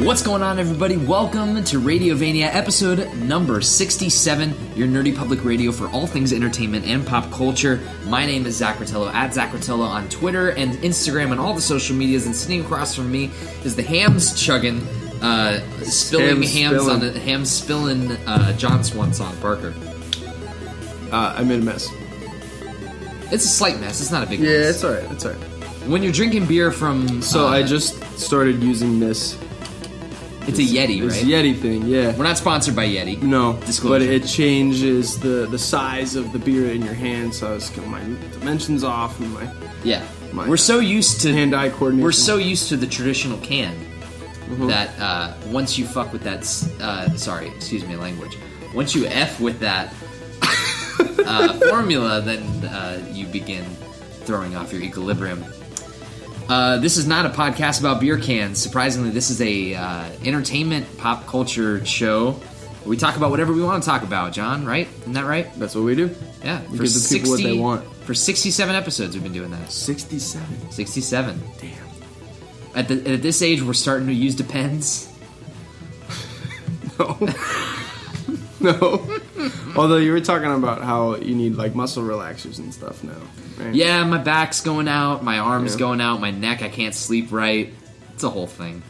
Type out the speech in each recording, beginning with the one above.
What's going on, everybody? Welcome to Radiovania, episode number 67, your nerdy public radio for all things entertainment and pop culture. My name is Zach Rotello, at Zach Rotello on Twitter and Instagram and all the social medias, and sitting across from me is the hams chugging, spilling John Swanson Parker. I made a mess. It's a slight mess, it's not a big mess. Yeah, it's alright, it's alright. When you're drinking beer from... So I just started using this. It's a Yeti, right? It's a Yeti thing, yeah. We're not sponsored by Yeti. No, Disclosure. but it changes the size of the beer in your hand, so I was getting my dimensions off and my... Yeah. My, we're so used to... hand-eye coordination. We're so used to the traditional can that once you fuck with that... sorry, excuse me, language. Once you F with that formula, then you begin throwing off your equilibrium. This is not a podcast about beer cans. Surprisingly, this is a entertainment pop culture show where we talk about whatever we want to talk about, John, right? Isn't that right? That's what we do. Yeah. We give the people what they want. For 67 episodes we've been doing that. 67? 67. Damn. At this age, we're starting to use Depends. No. No. Although you were talking about how you need like muscle relaxers and stuff now, right? Yeah, my back's going out, my arm's going out, my neck, I can't sleep right. It's a whole thing.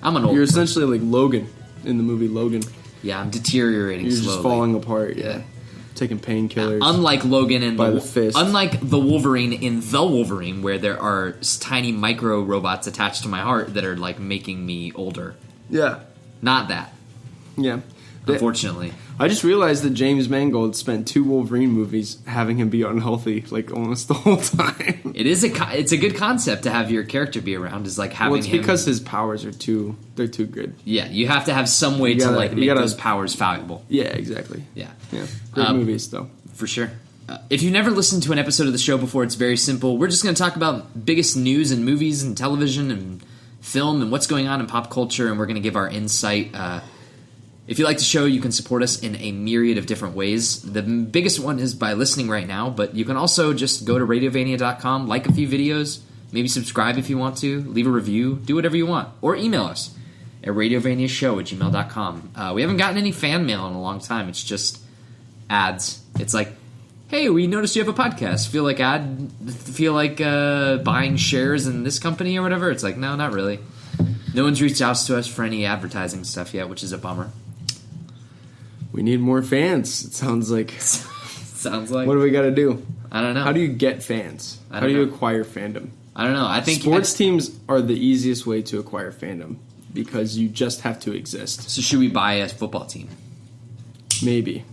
I'm an old You're person. essentially like Logan in the movie Logan. Yeah, I'm deteriorating You're slowly. just falling apart, Yeah. Taking painkillers. Unlike Logan and by the fist. Unlike the Wolverine in The Wolverine, where there are tiny micro robots attached to my heart that are like making me older. Yeah. Not that. Yeah. Unfortunately. I just realized that James Mangold spent 2 Wolverine movies having him be unhealthy, like almost the whole time. It's a good concept to have your character be around. Is like having well, it's because his powers are too good. Yeah, you have to have some way to make those powers valuable. Yeah, exactly. Yeah. Great movies though. For sure. If you've never listened to an episode of the show before, it's very simple. We're just going to talk about biggest news in movies and television and film and what's going on in pop culture, and we're going to give our insight. If you like the show, you can support us in a myriad of different ways. The biggest one is by listening right now, but you can also just go to radiovania.com, like a few videos, maybe subscribe if you want to, leave a review, do whatever you want, or email us at radiovaniashow@gmail.com. We haven't gotten any fan mail in a long time. It's just ads. It's like, hey, we noticed you have a podcast. Feel like buying shares in this company or whatever? It's like, no, not really. No one's reached out to us for any advertising stuff yet, which is a bummer. We need more fans. It sounds like. Sounds like. What do we got to do? I don't know. How do you get fans? How do you acquire fandom? I don't know. I think sports teams are the easiest way to acquire fandom because you just have to exist. So should we buy a football team? Maybe.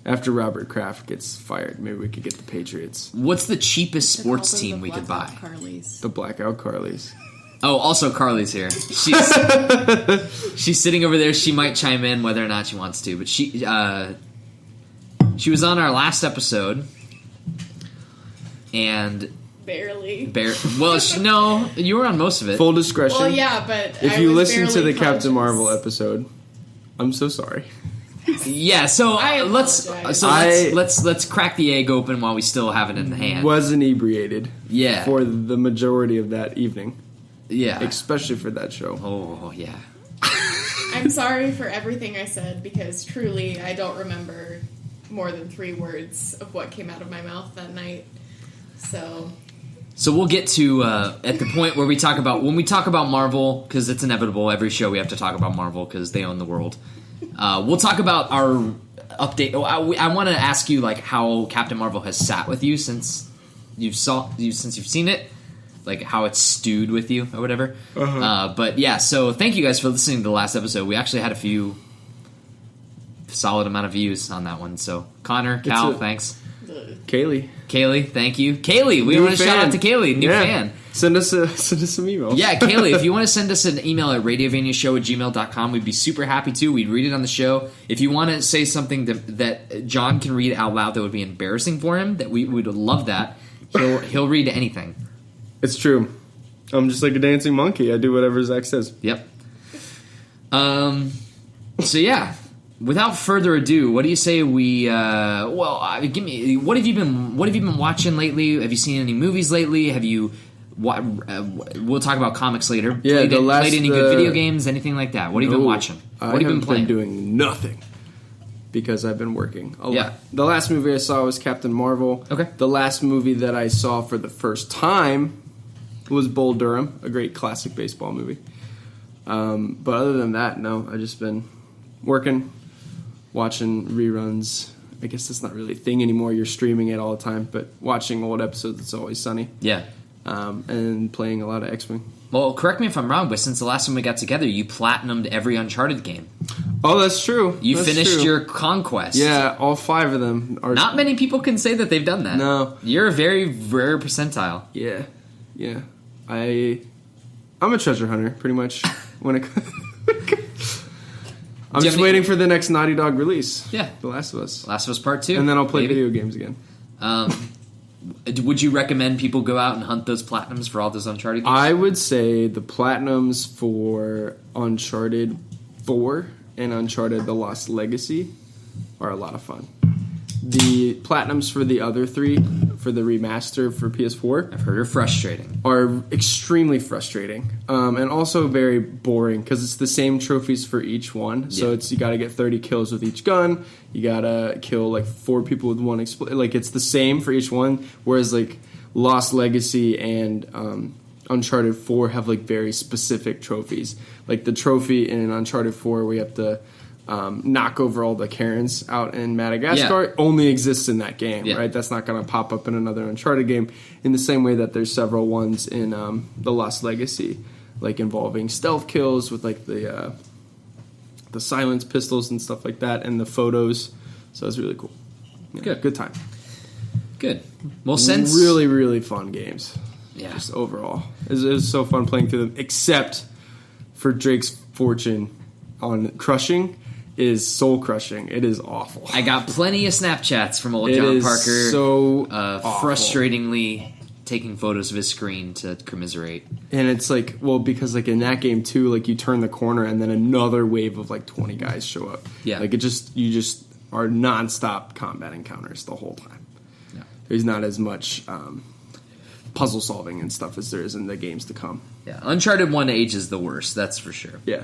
After Robert Kraft gets fired, maybe we could get the Patriots. What's the cheapest sports team we could buy? The Blackout Carlies. Oh, also Carly's here. She's sitting over there. She might chime in whether or not she wants to, but she was on our last episode, and barely. Well, no, you were on most of it. Full discretion. Well, yeah, but if you listen to the Captain Marvel episode, I'm so sorry. Yeah, so let's crack the egg open while we still have it in the hand. Was inebriated. Yeah. For the majority of that evening. Yeah. Especially for that show. Oh, yeah. I'm sorry for everything I said because truly I don't remember more than 3 words of what came out of my mouth that night. So we'll get to at the point where when we talk about Marvel, because it's inevitable. Every show we have to talk about Marvel because they own the world. We'll talk about our update. I want to ask you like how Captain Marvel has sat with you since you've seen it. Like how it's stewed with you or whatever. But yeah, so thank you guys for listening to the last episode. We actually had a few solid amount of views on that one. So Connor, Cal, thanks. Kaylee, thank you. Kaylee, we want to shout out to Kaylee, new fan. Send us some emails. Yeah, Kaylee, if you want to send us an email at radiovaniashow@gmail.com, we'd be super happy to. We'd read it on the show. If you want to say something that John can read out loud that would be embarrassing for him, that we would love that. He'll read anything. It's true. I'm just like a dancing monkey. I do whatever Zach says. Yep. So yeah, without further ado, what do you say we? Give me. What have you been watching lately? Have you seen any movies lately? Have you We'll talk about comics later. Yeah, played any good video games, anything like that? What have you been watching? What have you been playing? I've been doing nothing because I've been working a lot. Yeah. The last movie I saw was Captain Marvel. Okay. The last movie that I saw for the first time was Bull Durham, a great classic baseball movie. But other than that, no. I've just been working, watching reruns. I guess that's not really a thing anymore. You're streaming it all the time, but watching old episodes, It's Always Sunny. Yeah. And playing a lot of X-Wing. Well, correct me if I'm wrong, but since the last time we got together, you platinumed every Uncharted game. Oh, that's true. You finished your conquest. Yeah, all 5 of them are. Not many people can say that they've done that. No. You're a very rare percentile. Yeah. I'm a treasure hunter, pretty much. When it I'm just waiting for the next Naughty Dog release. Yeah. The Last of Us. Last of Us Part 2. And then I'll play video games again. Would you recommend people go out and hunt those platinums for all those Uncharted games? I would say the platinums for Uncharted 4 and Uncharted The Lost Legacy are a lot of fun. The platinums for the other 3, for the remaster for PS4, I've heard are frustrating. are extremely frustrating, and also very boring because it's the same trophies for each one. So you got to get 30 kills with each gun. You got to kill like 4 people with one like it's the same for each one. Whereas like Lost Legacy and Uncharted 4 have like very specific trophies. Like the trophy in Uncharted 4, we have to knock over all the Karens out in Madagascar only exists in that game, right? That's not going to pop up in another Uncharted game in the same way that there's several ones in The Lost Legacy, like involving stealth kills with like the silence pistols and stuff like that, and the photos. So it's really cool. Yeah, good time. Good. Well, since really, really fun games. Yeah. Just overall. It was so fun playing through them, except for Drake's Fortune on Crushing. Is soul crushing. It is awful. I got plenty of Snapchats from old John Parker. So frustratingly taking photos of his screen to commiserate. And it's like, well, because like in that game too, like you turn the corner and then another wave of like 20 guys show up. Yeah, like you just are nonstop combat encounters the whole time. Yeah, there's not as much puzzle solving and stuff as there is in the games to come. Yeah, Uncharted 1 ages the worst. That's for sure. Yeah.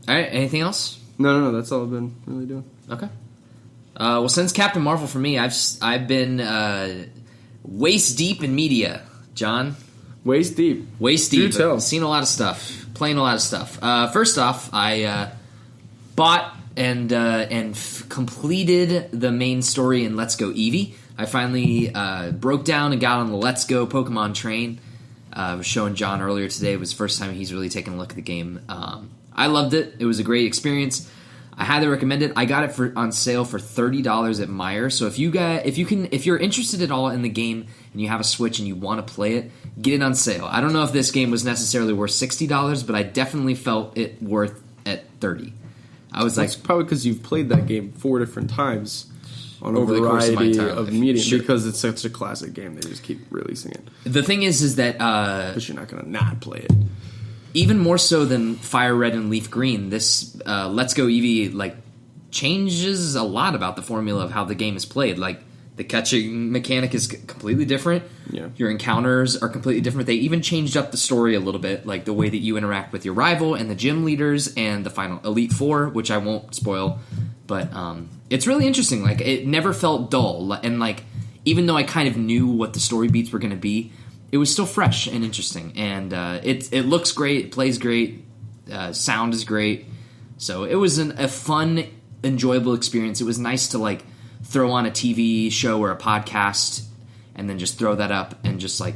All right, anything else? No, that's all I've been really doing. Okay. Well, since Captain Marvel for me, I've been waist deep in media, John. Waist deep. Waist deep. Do tell. I've seen a lot of stuff, playing a lot of stuff. First off, I bought and completed the main story in Let's Go Eevee. I finally broke down and got on the Let's Go Pokemon train. I was showing John earlier today. It was the first time he's really taken a look at the game. I loved it. It was a great experience. I highly recommend it. I got it on sale for $30 at Meijer. So if you're interested at all in the game and you have a Switch and you want to play it, get it on sale. I don't know if this game was necessarily worth $60, but I definitely felt it worth at $30. I was That's probably because you've played that game 4 different times on over a the course of my variety entire of life. media Sure. because it's such a classic game. They just keep releasing it. The thing is that Because you're not going to not play it. Even more so than Fire Red and Leaf Green, this Let's Go Eevee changes a lot about the formula of how the game is played. Like the catching mechanic is completely different. Yeah. Your encounters are completely different. They even changed up the story a little bit, like the way that you interact with your rival and the gym leaders and the final Elite Four, which I won't spoil. But it's really interesting. Like it never felt dull, and like even though I kind of knew what the story beats were going to be, it was still fresh and interesting, and it looks great, it plays great, sound is great, so it was a fun, enjoyable experience. It was nice to like throw on a TV show or a podcast, and then just throw that up and just like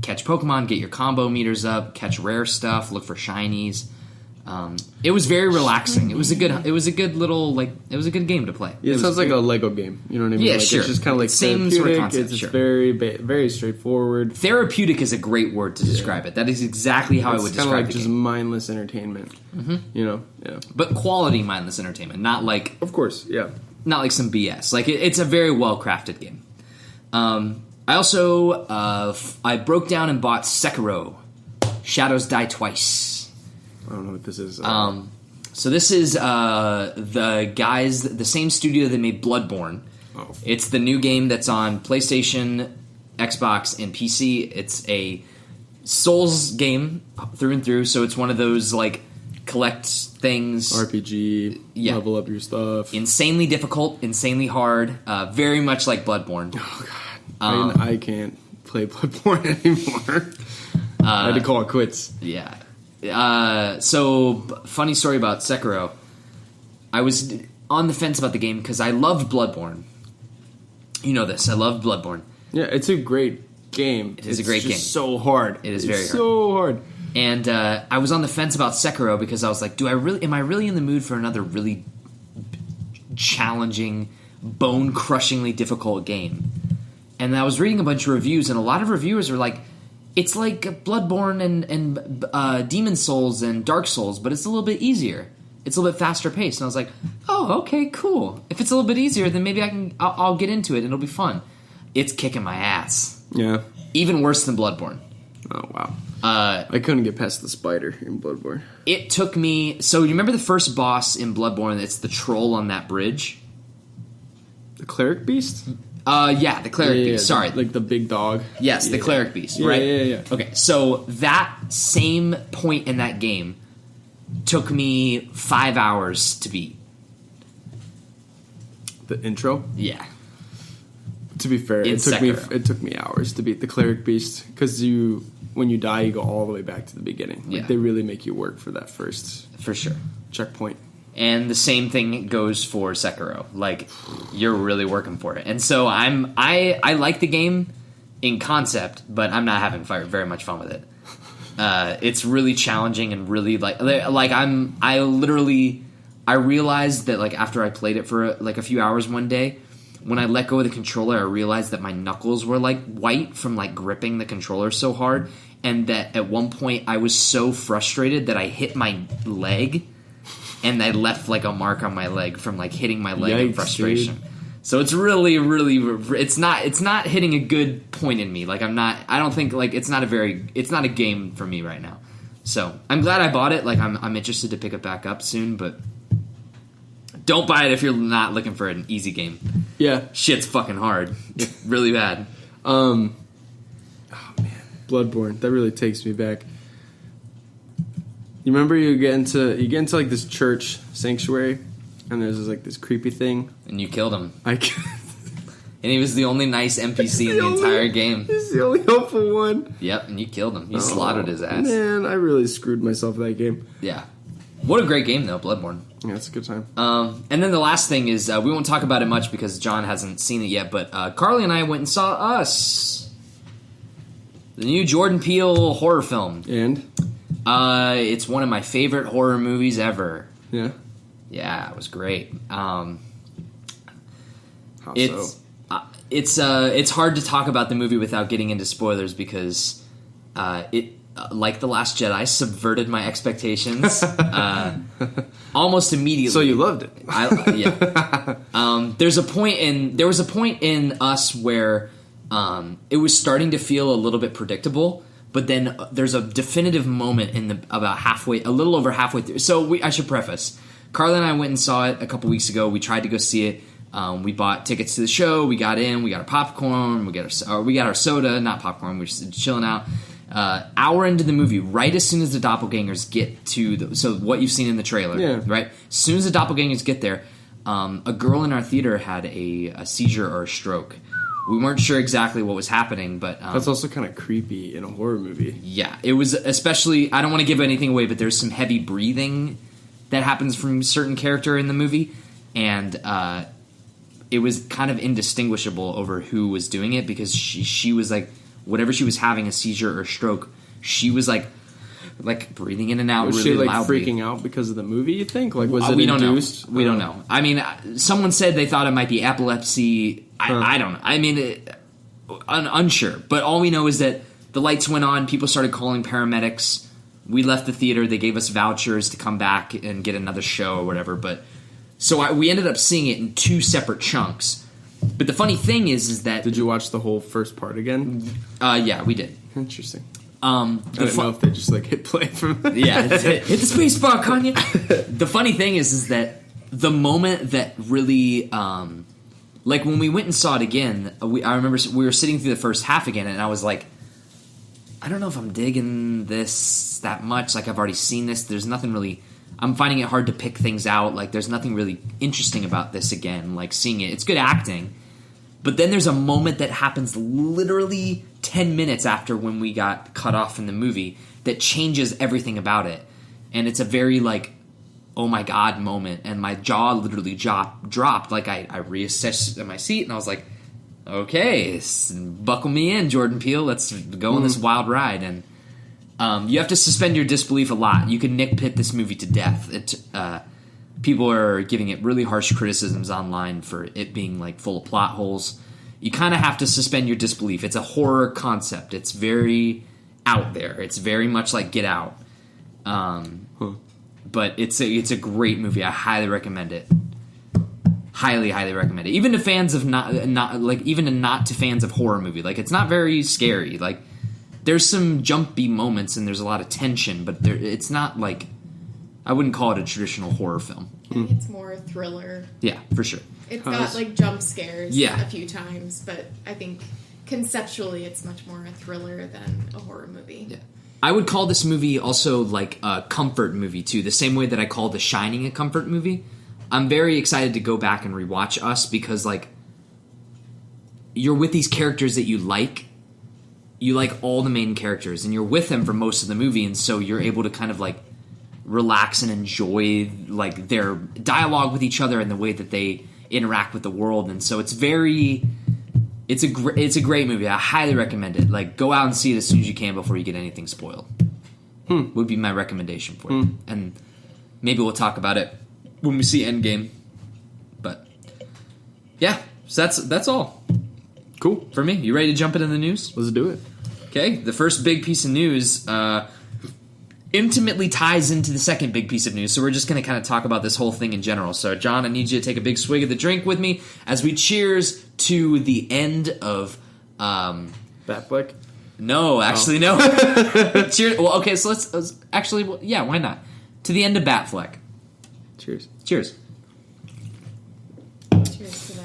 catch Pokemon, get your combo meters up, catch rare stuff, look for shinies. It was very relaxing. It was a good little it was a good game to play. Yeah, it sounds like a Lego game. You know what I mean? Yeah, like, sure. It's just kind of like Same sort of therapeutic. concept, It's sure. very, very straightforward. Therapeutic is a great word to describe it. That is exactly how I would It's describe kind of like the just game. mindless entertainment. Mm-hmm. You know? Yeah. But quality mindless entertainment, not like Of course, yeah. not like some BS. Like it's a very well crafted game. I also I broke down and bought Sekiro: Shadows Die Twice. I don't know what this is. So this is the same studio that made Bloodborne. Oh. It's the new game that's on PlayStation, Xbox, and PC. It's a Souls game through and through, so it's one of those like collect things, RPG, level up your stuff. Insanely difficult, insanely hard, very much like Bloodborne. Oh god, I can't play Bloodborne anymore. I had to call it quits. Yeah. So funny story about Sekiro. I was on the fence about the game because I loved Bloodborne. You know this. I love Bloodborne. Yeah, it's a great game. It is a great game. It's so hard. It is very hard. So hard. And I was on the fence about Sekiro because I was like, am I really in the mood for another really challenging, bone-crushingly difficult game? And I was reading a bunch of reviews, and a lot of reviewers are like, it's like Bloodborne and Demon Souls and Dark Souls, but it's a little bit easier. It's a little bit faster paced. And I was like, oh, okay, cool. If it's a little bit easier, then maybe I'll get into it and it'll be fun. It's kicking my ass. Yeah. Even worse than Bloodborne. Oh, wow. I couldn't get past the spider in Bloodborne. It took me... So you remember the first boss in Bloodborne? It's the troll on that bridge? The cleric beast? Yeah, the cleric beast. Sorry. Like the big dog. Yes, the cleric beast, right? Yeah. Okay, so that same point in that game took me 5 hours to beat. The intro? Yeah. To be fair, it took me hours to beat the cleric beast because when you die, you go all the way back to the beginning. Like, they really make you work for that first checkpoint. And the same thing goes for Sekiro. Like, you're really working for it. And so I like the game in concept, but I'm not having very much fun with it. It's really challenging and really I realized that like after I played it for a few hours one day, when I let go of the controller, I realized that my knuckles were like white from like gripping the controller so hard, and that at one point I was so frustrated that I hit my leg, and I left like a mark on my leg from like hitting my leg in frustration. Dude. So it's really, really, it's not hitting a good point in me. Like I don't think like it's not a game for me right now. So I'm glad I bought it. Like I'm interested to pick it back up soon, but don't buy it if you're not looking for an easy game. Yeah. Shit's fucking hard. It's really bad. Oh man, Bloodborne. That really takes me back. You remember you get into like this church sanctuary, and there's this creepy thing, and you killed him. And he was the only nice NPC in the entire game. He's the only helpful one. Yep, and you killed him. You slaughtered his ass. Man, I really screwed myself in that game. Yeah. What a great game, though, Bloodborne. Yeah, it's a good time. And then the last thing is, we won't talk about it much because John hasn't seen it yet, but Carly and I went and saw Us. The new Jordan Peele horror film. And? It's one of my favorite horror movies ever. Yeah? Yeah, it was great. How so? It's hard to talk about the movie without getting into spoilers because it, like The Last Jedi, subverted my expectations almost immediately. So you loved it. Yeah. There was a point in Us where it was starting to feel a little bit predictable, but then there's a definitive moment in a little over halfway through. So I should preface. Carla and I went and saw it a couple weeks ago. We tried to go see it. We bought tickets to the show. We got in. We got our popcorn. We got our soda, not popcorn. We're just chilling out. Hour into the movie, right as soon as the doppelgangers get to so what you've seen in the trailer, right? As soon as the doppelgangers get there, a girl in our theater had a seizure or a stroke. We weren't sure exactly what was happening, but that's also kind of creepy in a horror movie. Yeah, it was especially. I don't want to give anything away, but there's some heavy breathing that happens from a certain character in the movie, and it was kind of indistinguishable over who was doing it because she was like, whatever she was having, a seizure or stroke, she was like breathing in and out was really she loudly. Freaking out because of the movie, you think? Like, was it we induced? We don't know. I mean, someone said they thought it might be epilepsy. I don't know. I mean, unsure. But all we know is that the lights went on, people started calling paramedics. We left the theater. They gave us vouchers to come back and get another show or whatever. But so we ended up seeing it in two separate chunks. But the funny thing is that... Did you watch the whole first part again? Yeah, we did. Interesting. I didn't know if they just hit play from... Yeah, hit the space bar, Kanye. The funny thing is that the moment that really like when we went and saw it again, I remember we were sitting through the first half again, and I was like, I don't know if I'm digging this that much. Like, I've already seen this. There's nothing really... I'm finding it hard to pick things out. Like, there's nothing really interesting about this again. Like, seeing it. It's good acting. But then there's a moment that happens literally 10 minutes after when we got cut off from the movie that changes everything about it. And it's a very, like, oh my God moment. And my jaw literally dropped. Like, I reassessed in my seat, and I was like, okay, buckle me in, Jordan Peele. Let's go on this wild ride. And you have to suspend your disbelief a lot. You can nitpick this movie to death. People are giving it really harsh criticisms online for it being like full of plot holes. You kind of have to suspend your disbelief. It's a horror concept. It's very out there. It's very much like Get Out. But it's a great movie. I highly recommend it. Highly, highly recommend it. Even to fans of not to fans of horror movie. Like, it's not very scary. Like, there's some jumpy moments and there's a lot of tension, but it's not like, I wouldn't call it a traditional horror film. I think it's more a thriller. Yeah, for sure. It's got like jump scares a few times, but I think conceptually it's much more a thriller than a horror movie. Yeah. I would call this movie also like a comfort movie too, the same way that I call The Shining a comfort movie. I'm very excited to go back and rewatch Us because, like, you're with these characters that you like. You like all the main characters, and you're with them for most of the movie, and so you're able to kind of, like, relax and enjoy, like, their dialogue with each other and the way that they interact with the world. And so it's very... It's a great movie. I highly recommend it. Like, go out and see it as soon as you can before you get anything spoiled. Would be my recommendation for you. And maybe we'll talk about it when we see Endgame. But yeah, so that's all. Cool. For me. You ready to jump into the news? Let's do it. Okay, the first big piece of news intimately ties into the second big piece of news, so we're just going to kind of talk about this whole thing in general. So, John, I need you to take a big swig of the drink with me as we cheers to the end of... Batfleck? No, actually, no. Cheers. Well, okay, so let's actually... Well, yeah, why not? To the end of Batfleck. Cheers. Cheers. Cheers to that.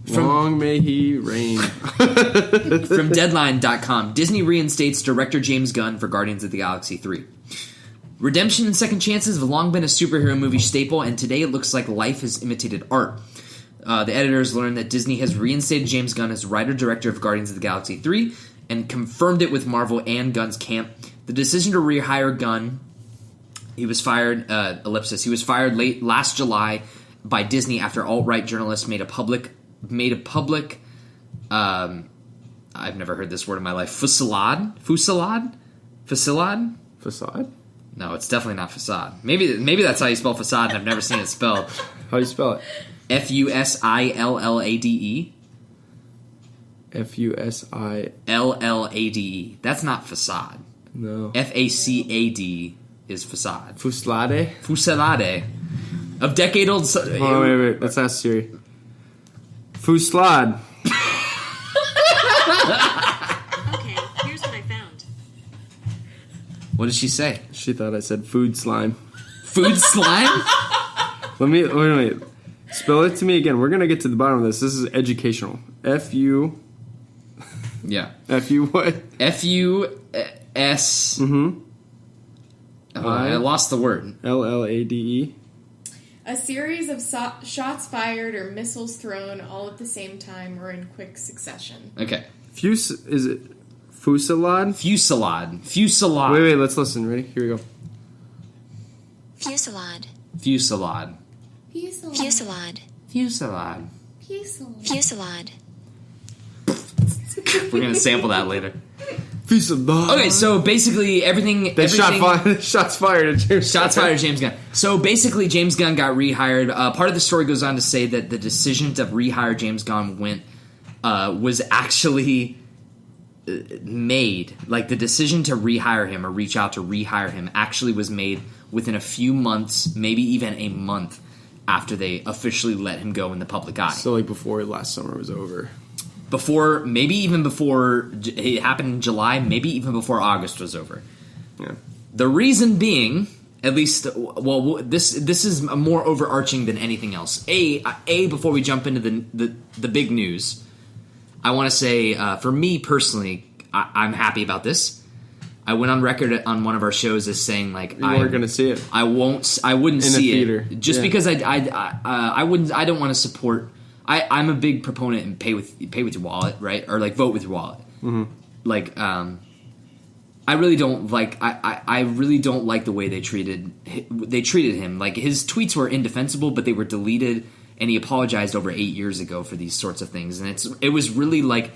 Long may he reign. From Deadline.com, Disney reinstates director James Gunn for Guardians of the Galaxy 3. Redemption and second chances have long been a superhero movie staple, and today it looks like life has imitated art. The editors learned that Disney has reinstated James Gunn as writer-director of Guardians of the Galaxy 3 and confirmed it with Marvel and Gunn's camp. The decision to rehire Gunn... He was fired, he was fired late last July by Disney after alt-right journalists made a public, I've never heard this word in my life, fusillade? Facade? No, it's definitely not facade. Maybe that's how you spell facade, and I've never seen it spelled. How do you spell it? Fusillade. Fusillade. That's not facade. No. Facad is facade. Fusillade? Of decade-old... Oh, wait. Let's ask Siri. Fuslad. Okay, here's what I found. What did she say? She thought I said food slime. Food slime? Wait. Spell it to me again. We're going to get to the bottom of this. This is educational. F-U... Yeah. F-U what? F-U-S... Mm-hmm. Oh, I lost the word. L-L-A-D-E. A series of shots fired or missiles thrown all at the same time or in quick succession. Okay. Is it fusillade? Fusillade. Wait, let's listen. Ready? Here we go. Fusillade. Fusillade. Fusillade. Fusillade. Fusillade. We're going to sample that later. Fusillade. Okay, so basically everything... Shots fired at James Gunn. Shots fired at James Gunn. So basically James Gunn got rehired. Part of the story goes on to say that the decision to rehire James Gunn was actually made. Like, the decision to rehire him or reach out to rehire him actually was made within a few months, maybe even a month, after they officially let him go in the public eye. So, like, before last summer was over. Maybe even before it happened in July, maybe even before August was over. Yeah. The reason being, At least, well, this is more overarching than anything else. Before we jump into the big news, I want to say, for me personally, I'm happy about this. I went on record on one of our shows as saying like you weren't going to see it. I wouldn't in see the theater. it just because I wouldn't. I don't want to support. I'm a big proponent in pay with your wallet, right? Or like vote with your wallet. Mm-hmm. Like I really don't like. I really don't like the way they treated him. Like his tweets were indefensible, but they were deleted, and he apologized over 8 years ago for these sorts of things. And it was really like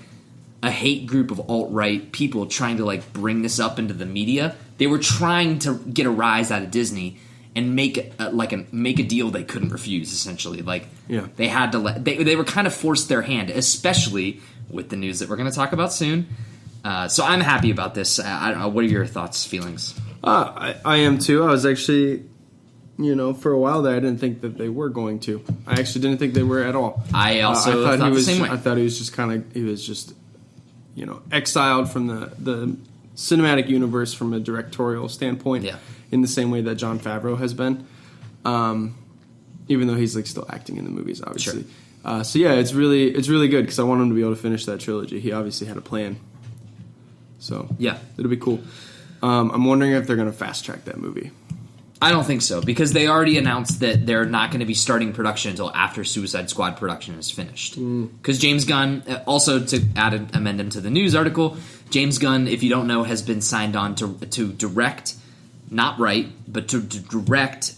a hate group of alt-right people trying to like bring this up into the media. They were trying to get a rise out of Disney and make a deal they couldn't refuse. Essentially, like they had to they were kind of forced their hand, especially with the news that we're going to talk about soon. So I'm happy about this. I don't know. What are your thoughts, feelings? I am too. I was actually, for a while there, I didn't think that they were going to. I actually didn't think they were at all. I also thought he was the same way. I thought he was just exiled from the cinematic universe from a directorial standpoint. Yeah. In the same way that Jon Favreau has been, even though he's like still acting in the movies, obviously. Sure. So yeah, it's really good because I want him to be able to finish that trilogy. He obviously had a plan. So yeah, it'll be cool. I'm wondering if they're going to fast track that movie. I don't think so because they already announced that they're not going to be starting production until after Suicide Squad production is finished. Because James Gunn, also to add amendment to the news article, James Gunn, if you don't know, has been signed on to direct, not write, but to direct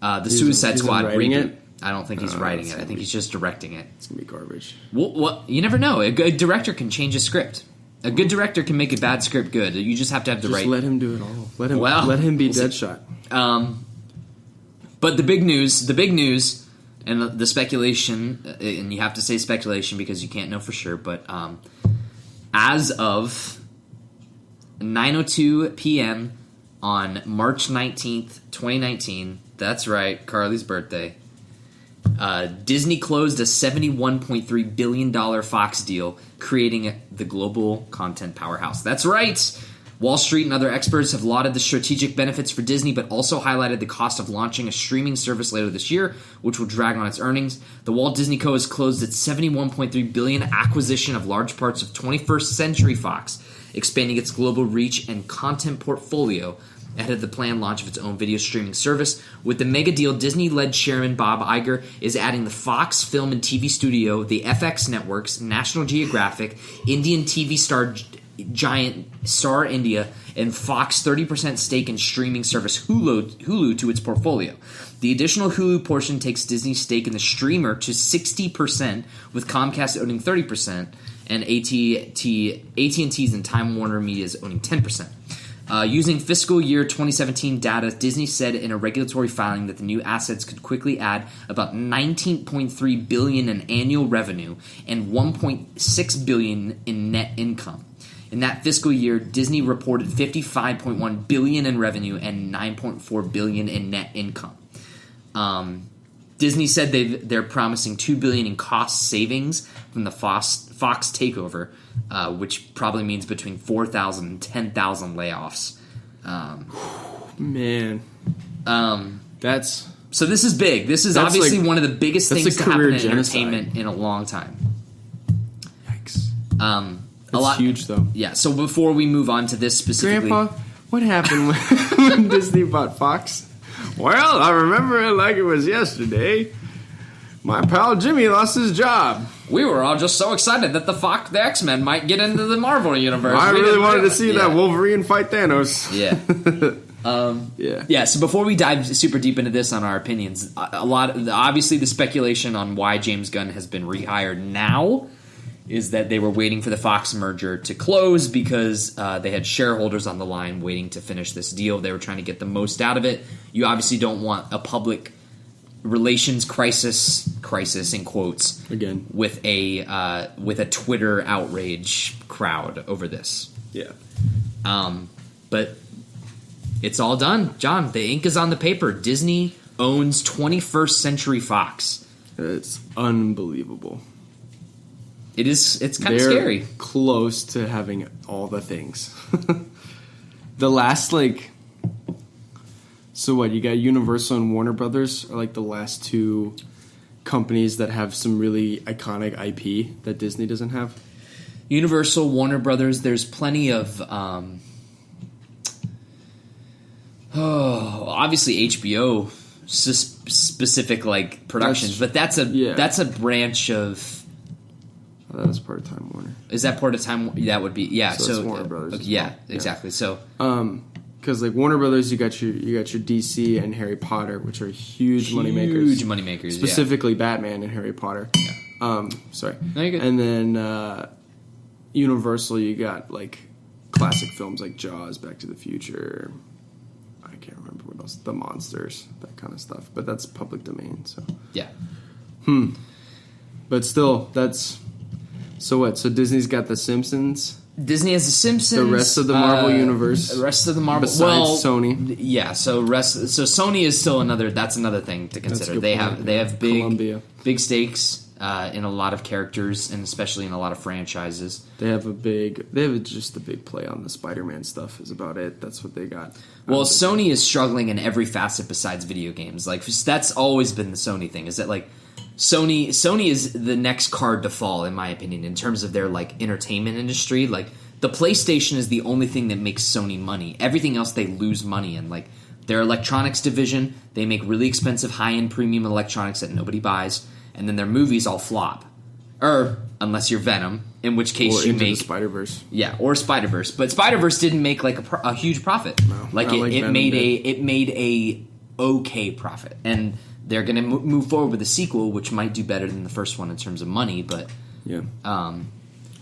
the Suicide Squad reboot. I don't think he's writing it. I think he's just directing it. It's going to be garbage. Well, you never know. A good director can change a script. A good director can make a bad script good. You just have to have the right. Just let him do it all. Let him be Deadshot. But the big news, and the speculation, and you have to say speculation because you can't know for sure. But as of 9:02 p.m. on March 19th, 2019, that's right, Carly's birthday. Disney closed a $71.3 billion Fox deal, creating the global content powerhouse. That's right! Wall Street and other experts have lauded the strategic benefits for Disney, but also highlighted the cost of launching a streaming service later this year, which will drag on its earnings. The Walt Disney Co. has closed its $71.3 billion acquisition of large parts of 21st Century Fox, expanding its global reach and content portfolio ahead of the planned launch of its own video streaming service. With the mega deal, Disney-led chairman Bob Iger is adding the Fox Film and TV Studio, the FX Networks, National Geographic, Indian TV star giant Star India, and Fox 30% stake in streaming service Hulu to its portfolio. The additional Hulu portion takes Disney's stake in the streamer to 60%, with Comcast owning 30% and AT&T's and Time Warner Media's owning 10%. Using fiscal year 2017 data, Disney said in a regulatory filing that the new assets could quickly add about $19.3 billion in annual revenue and $1.6 billion in net income. In that fiscal year, Disney reported $55.1 billion in revenue and $9.4 billion in net income. Disney said they're promising $2 billion in cost savings from the Fox takeover, which probably means between 4,000 and 10,000 layoffs. Man, that's so. This is big. This is obviously like, one of the biggest things to happen in genocide. entertainment in a long time. Yikes! It's huge, though. Yeah. So before we move on to this specifically, Grandpa, what happened when Disney bought Fox? Well, I remember it like it was yesterday. My pal Jimmy lost his job. We were all just so excited that the X-Men might get into the Marvel universe. I really wanted to see that Wolverine fight Thanos. Yeah. Yeah. So before we dive super deep into this on our opinions, obviously the speculation on why James Gunn has been rehired now is that they were waiting for the Fox merger to close because they had shareholders on the line waiting to finish this deal. They were trying to get the most out of it. You obviously don't want a public relations crisis in quotes again with a Twitter outrage crowd over this. Yeah. But it's all done, John. The ink is on the paper. Disney owns 21st Century Fox. It's unbelievable. It's kind of scary. Close to having all the things. The last So what, you got Universal and Warner Brothers are like the last two companies that have some really iconic IP that Disney doesn't have? Universal, Warner Brothers, there's plenty of obviously HBO specific like productions, but that's a branch of. Oh, that's part of Time Warner. Is that part of Time? That would be So it's Warner Brothers. Okay, yeah, exactly. So because like Warner Brothers, you got your DC and Harry Potter, which are huge moneymakers. Huge moneymakers, specifically Batman and Harry Potter. Yeah. Sorry. No, you're good. And then Universal, you got like classic films like Jaws, Back to the Future. I can't remember what else. The Monsters, that kind of stuff. But that's public domain. So yeah. But still, that's. So what? So Disney's got The Simpsons. Disney has The Simpsons. The rest of the Marvel universe. The rest of the Marvel. Besides Sony. Yeah. So Sony is still another. That's another thing to consider. They have big stakes in a lot of characters and especially in a lot of franchises. They have just a big play on the Spider-Man stuff. Is about it. That's what they got. Well, Sony is struggling in every facet besides video games. Like that's always been the Sony thing. Is that like. Sony is the next card to fall, in my opinion, in terms of their like entertainment industry. Like the PlayStation is the only thing that makes Sony money. Everything else they lose money in. Like their electronics division, they make really expensive high-end premium electronics that nobody buys, and then their movies all flop. Unless you're Venom, in which case you make Spider-Verse. Yeah, or Spider-Verse. But Spider-Verse didn't make like a huge profit. No, it made a okay profit. And they're going to move forward with a sequel, which might do better than the first one in terms of money, but yeah.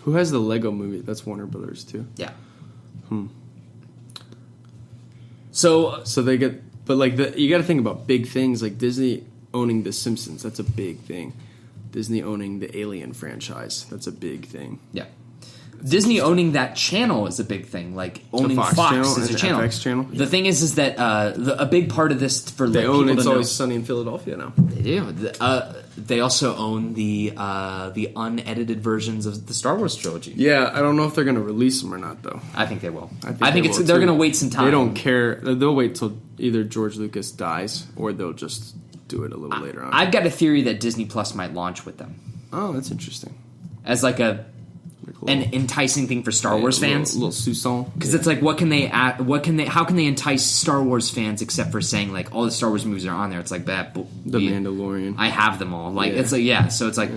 Who has the Lego movie? That's Warner Brothers too. Yeah. So they get, but like you got to think about big things like Disney owning The Simpsons. That's a big thing. Disney owning the Alien franchise. That's a big thing. Yeah. Disney owning that channel is a big thing. Like owning Fox is a channel. FX channel. Yeah. The thing is that a big part of this for they like, own people It's to Always know, Sunny in Philadelphia now. They do. They also own the unedited versions of the Star Wars trilogy. Yeah, I don't know if they're going to release them or not, though. I think they will. I think they're going to wait some time. They don't care. They'll wait till either George Lucas dies or they'll just do it a little later on. I've got a theory that Disney Plus might launch with them. Oh, that's interesting. As like an enticing thing for Star Wars fans, a little soupçon, because it's like, what can they add? How can they entice Star Wars fans except for saying like all the Star Wars movies are on there? It's like that. The Mandalorian. I have them all. Like it's like so it's like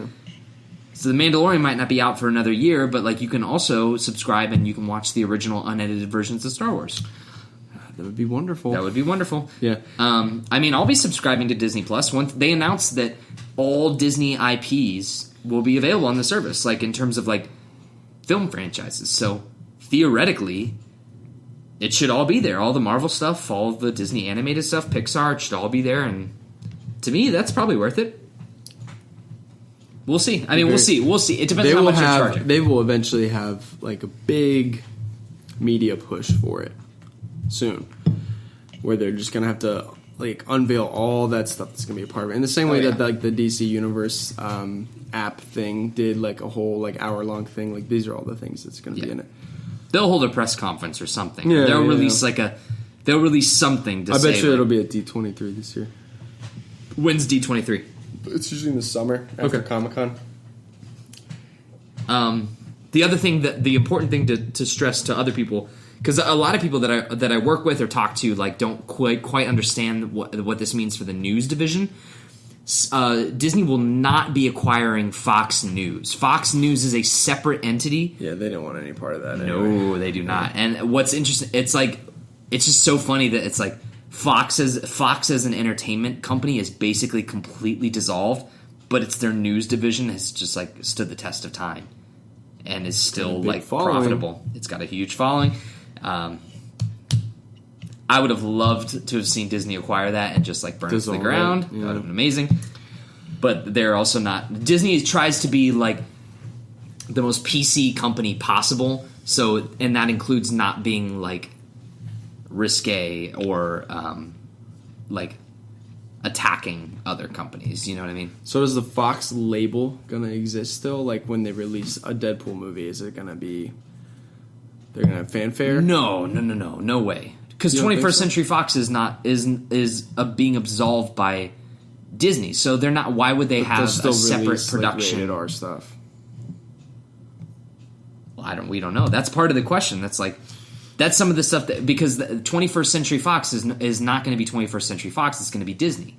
so the Mandalorian might not be out for another year, but like you can also subscribe and you can watch the original unedited versions of Star Wars. That would be wonderful. That would be wonderful. Yeah. I mean, I'll be subscribing to Disney Plus. Once they announced that all Disney IPs will be available on the service, like in terms of like film franchises. So theoretically, it should all be there. All the Marvel stuff, all the Disney animated stuff, Pixar, it should all be there. And to me, that's probably worth it. We'll see. I mean, we'll see. We'll see. It depends on how much they're charging. They will eventually have like a big media push for it soon, where they're just gonna have to like unveil all that stuff that's gonna be a part of it. In the same way that like the DC Universe app thing did like a whole like hour-long thing. Like these are all the things that's gonna be in it. They'll hold a press conference or something. Yeah, they'll release they'll release something to say. I bet you it'll be at D23 this year. When's D23? It's usually in the summer after Comic-Con. The other thing the important thing to stress to other people, because a lot of people that I work with or talk to like don't quite understand what this means for the news division. Disney will not be acquiring Fox News. Fox News is a separate entity. Yeah, they don't want any part of that. No, anyway. they do not. And what's interesting, it's just so funny that it's like Fox as an entertainment company is basically completely dissolved, but it's their news division has just like stood the test of time and is still like profitable. It's got a huge following. I would have loved to have seen Disney acquire that and just like burn it to the ground. That would have been amazing. But they're also not. Disney tries to be like the most PC company possible. So, and that includes not being like risque or like attacking other companies. You know what I mean? So is the Fox label gonna exist still? Like when they release a Deadpool movie, is it gonna be? They're gonna have fanfare? No way. Because You don't 21st think so? Century Fox is being absolved by Disney, so they're not. Why would they have a separate release, production? Like, rated R stuff. Well, we don't know. That's part of the question. That's some of the stuff that, because the 21st Century Fox is not going to be 21st Century Fox. It's going to be Disney.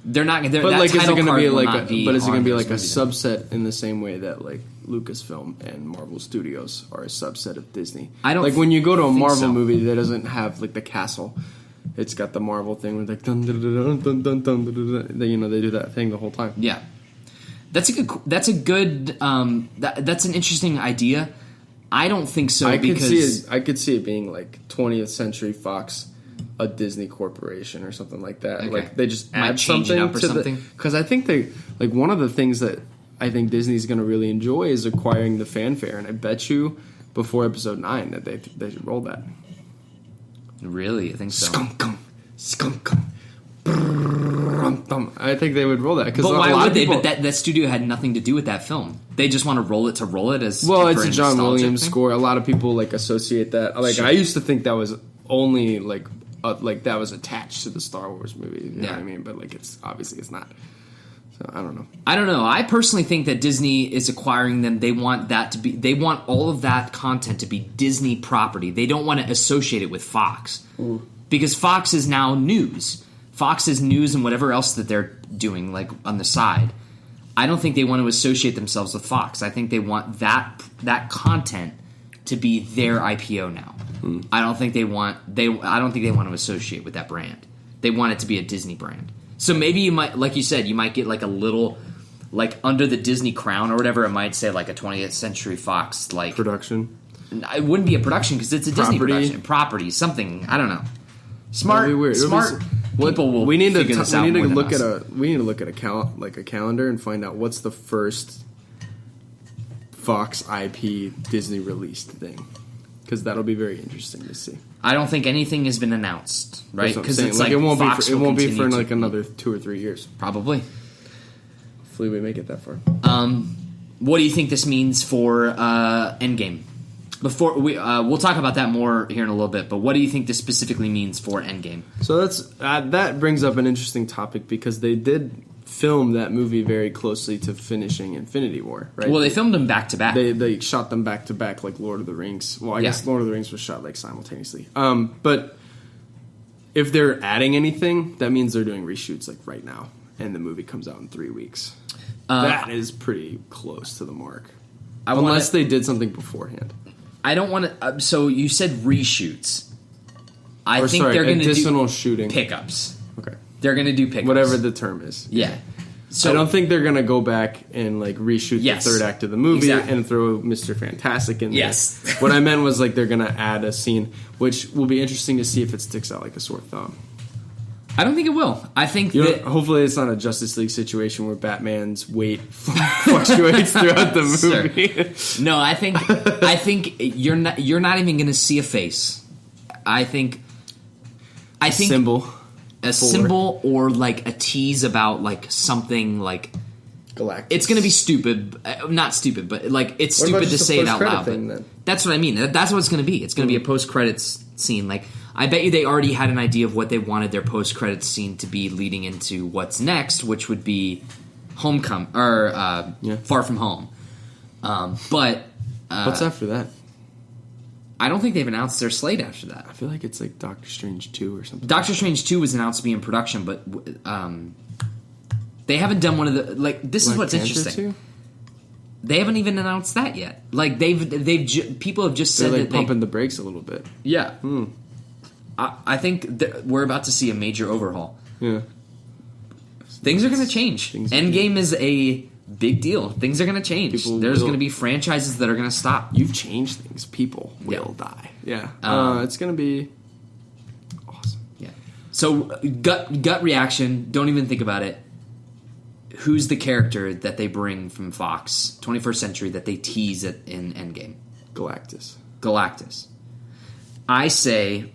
They're not. But But like, is it going to be like? But is it going to be like a movie then. subset in the same way that like Lucasfilm and Marvel Studios are a subset of Disney? I don't like when you go to a think Marvel so. movie that doesn't have like the castle. It's got the Marvel thing with like dun dun dun dun dun dun dun dun. They do that thing the whole time. Yeah, that's a good. That's an interesting idea. I don't think so because I could see it being like 20th Century Fox, a Disney corporation or something like that. Okay. Like they just Might add change it something up or to something. because I think they like one of the things that I think Disney's going to really enjoy is acquiring the fanfare, and I bet you before episode 9 that they should roll that. really, I think so. Skunkum. I think they would roll that because But why would they? But that studio had nothing to do with that film. They just want to roll it as well, for it's a John nostalgic Williams thing. score. A lot of people like associate that. Like Sure. I used to think that was only like that was attached to the Star Wars movie. You know Yeah. what I mean? But like it's obviously it's not. So I don't know. I don't know. I personally think that Disney is acquiring them. They want that to be. They want all of that content to be Disney property. They don't want to associate it with Fox because Fox is now news. Fox is news and whatever else that they're doing, like on the side. I don't think they want to associate themselves with Fox. I think they want that content to be their IPO now. I don't think they want to associate with that brand. They want it to be a Disney brand. So maybe you might, like you said, you might get like a little, like under the Disney crown or whatever. It might say like a 20th Century Fox like Production. It wouldn't be a production because it's a Disney Property. production. Property, something. I don't know. Smart, It'll be weird. It'll be smart What- people will we need figure to this out. we need more to than look us. at a calendar and find out what's the first Fox IP Disney released thing, because that'll be very interesting to see. I don't think anything has been announced, right? That's what I'm Because saying. it's like it won't Fox be for, it will won't be for continue like to- another 2 or 3 years. probably. Hopefully we make it that far. What do you think this means for Endgame? Before we'll talk about that more here in a little bit, but what do you think this specifically means for Endgame? So that brings up an interesting topic because they did film that movie very closely to finishing Infinity War, right? Well, they filmed them back to back. They shot them back to back like Lord of the Rings. Well, I guess Lord of the Rings was shot like simultaneously. But if they're adding anything, that means they're doing reshoots like right now, and the movie comes out in 3 weeks. That is pretty close to the mark, unless they did something beforehand. I don't want to. So you said reshoots. I think Sorry, they're going to additional do shooting. pickups. Okay, They're going to do pickups. whatever the term is. Yeah. So I don't think they're gonna go back and like reshoot Yes. the third act of the movie Exactly. and throw Mr. Fantastic in there. Yes. What I meant was like they're gonna add a scene, which will be interesting to see if it sticks out like a sore thumb. I don't think it will. I think You know, that hopefully it's not a Justice League situation where Batman's weight fluctuates throughout the Sure. movie. no. I think you're not even going to see a face. I think Symbol. a symbol or like a tease about like something like Galactus. it's going to be stupid, not stupid, but like it's What about stupid to just a say it out post-credit loud. thing, But then? that's what I mean. That's what it's going to be. It's going to be a post credits scene. Like I bet you they already had an idea of what they wanted their post credits scene to be leading into what's next, which would be Homecoming or Far From Home. But What's after that? I don't think they've announced their slate after that. I feel like it's like Doctor Strange 2 or something. Doctor Strange 2 was announced to be in production, but they haven't done one of the like. This is Black what's Panther interesting. 2? They haven't even announced that yet. Like people have just They're said like that pumping the brakes a little bit. yeah. I think we're about to see a major overhaul. Yeah. Things are going to change. Things- Endgame is a big deal. Things are going to change. People There's will- going to be franchises that are going to stop. You've changed things. People will die. Yeah. It's going to be awesome. Yeah. So gut reaction. Don't even think about it. Who's the character that they bring from Fox 21st Century that they tease it in Endgame? Galactus. Galactus. I say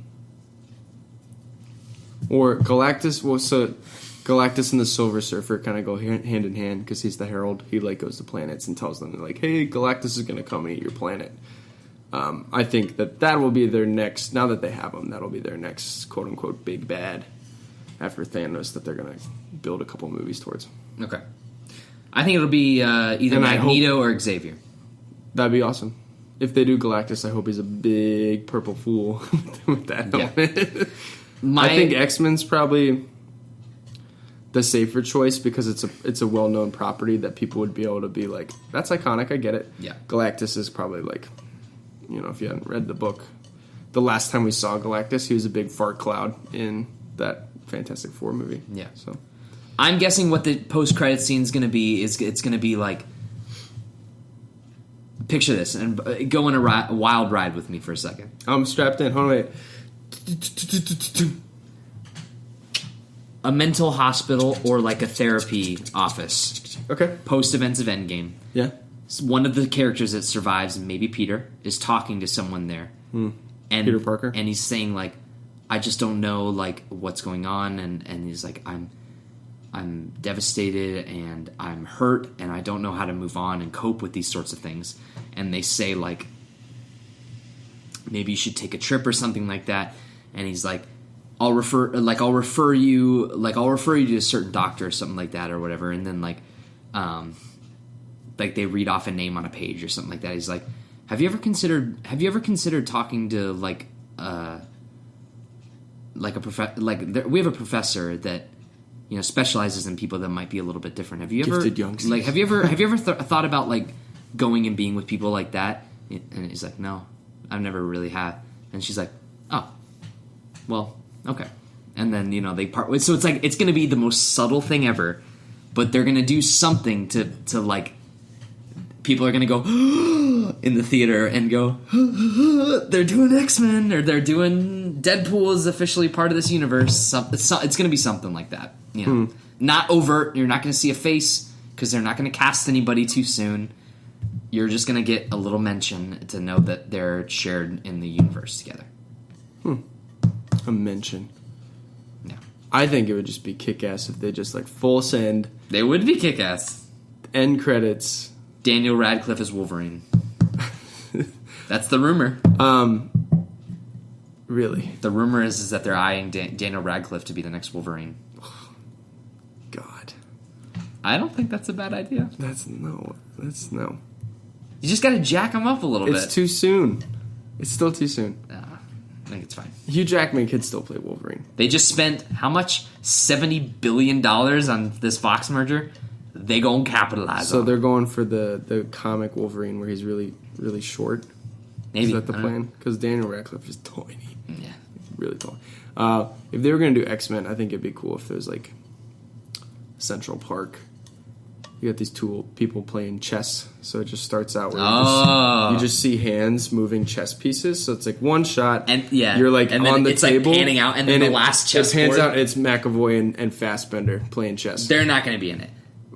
Or Galactus. Well, so Galactus and the Silver Surfer kind of go hand in hand because he's the herald. He like goes to planets and tells them like, "Hey, Galactus is going to come and eat your planet." I think that will be their next. Now that they have them, that'll be their next quote unquote big bad after Thanos that they're gonna build a couple movies towards. Okay. I think it'll be either Magneto or Xavier. That'd be awesome. If they do Galactus, I hope he's a big purple fool with that helmet. I think X-Men's probably the safer choice because it's a well-known property that people would be able to be like, that's iconic, I get it. Yeah. Galactus is probably like, if you hadn't read the book, the last time we saw Galactus, he was a big fart cloud in that Fantastic Four movie. Yeah. So I'm guessing what the post-credit scene is going to be is it's going to be like, picture this and go on a wild ride with me for a second. I'm strapped in. Hold on, wait. A mental hospital or like a therapy office. Okay. Post events of Endgame. Yeah. One of the characters that survives, maybe Peter, is talking to someone there. And Peter Parker. And he's saying like, I just don't know like what's going on, and he's like, I'm devastated and I'm hurt and I don't know how to move on and cope with these sorts of things. And they say like, maybe you should take a trip or something like that. And he's like, I'll refer you to a certain doctor or something like that or whatever. And then like they read off a name on a page or something like that. He's like, have you ever considered talking to like a we have a professor that specializes in people that might be a little bit different. Have you ever Gifted youngsters. like have you ever thought about like going and being with people like that? And he's like, no, I've never really had. And she's like, oh, well, okay. And then they part. So it's like it's going to be the most subtle thing ever, but they're going to do something to like people are going to go in the theater and go they're doing X-Men or they're doing Deadpool is officially part of this universe. It's going to be something like that. Not overt. You're not going to see a face because they're not going to cast anybody too soon. You're just going to get a little mention to know that they're shared in the universe together. A mention. Yeah. I think it would just be kick-ass if they just like full send. They would be kick-ass. End credits. Daniel Radcliffe is Wolverine. That's the rumor. Really? The rumor is that they're eyeing Daniel Radcliffe to be the next Wolverine. God. I don't think that's a bad idea. That's no. You just got to jack him up a little bit. It's too soon. It's still too soon. I think it's fine. Hugh Jackman could still play Wolverine. They just spent, how much? $70 billion on this Fox merger? They gonna capitalize So on. they're going for the comic Wolverine where he's really, really short. Maybe. Is that the plan? Because Daniel Radcliffe is tiny. Yeah. Really tall. If they were going to do X-Men, I think it'd be cool if there's like Central Park. You got these two people playing chess, so it just starts out where you just see hands moving chess pieces. So it's like one shot, And yeah, you're like and on then the it's table, like panning out, and then the last chess it pans board. out. It's McAvoy and Fassbender playing chess, They're not going to be in it.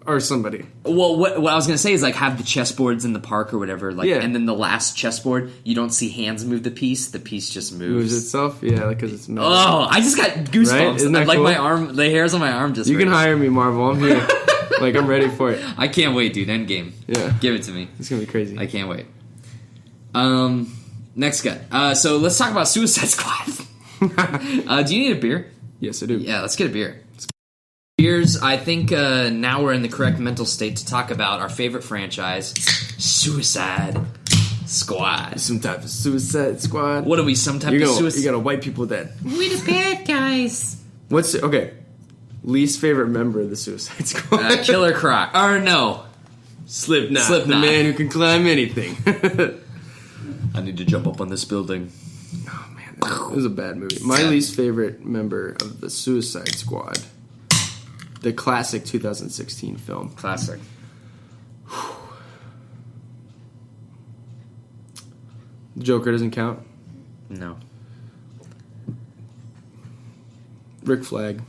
or somebody. Well, what I was going to say is like have the chessboards in the park or whatever, like, Yeah. and then the last chessboard, you don't see hands move the piece just Moves itself, yeah, because it's metal. Oh, I just got goosebumps. Right? Isn't that Like cool? my arm, the hairs on my arm just. You can raised. hire me, Marvel. I'm here. Like I'm ready for it. I can't wait, dude. Endgame. Yeah, Give it to me. it's gonna be crazy. I can't wait. Next guy. So let's talk about Suicide Squad. Do you need a beer? Yes, I do. Yeah, let's get a beer. Beers. I think now we're in the correct mental state to talk about our favorite franchise, Suicide Squad. Some type of Suicide Squad. What are we? Some type You of suicide? gotta white people that. We're the bad guys. What's okay? Least favorite member of the Suicide Squad? Killer Croc. Or no. Slipknot. Slipknot. The man who can climb anything. I need to jump up on this building. Oh man, it was a bad movie. My least favorite member of the Suicide Squad, the classic 2016 film. Classic. Joker doesn't count. No. Rick Flag.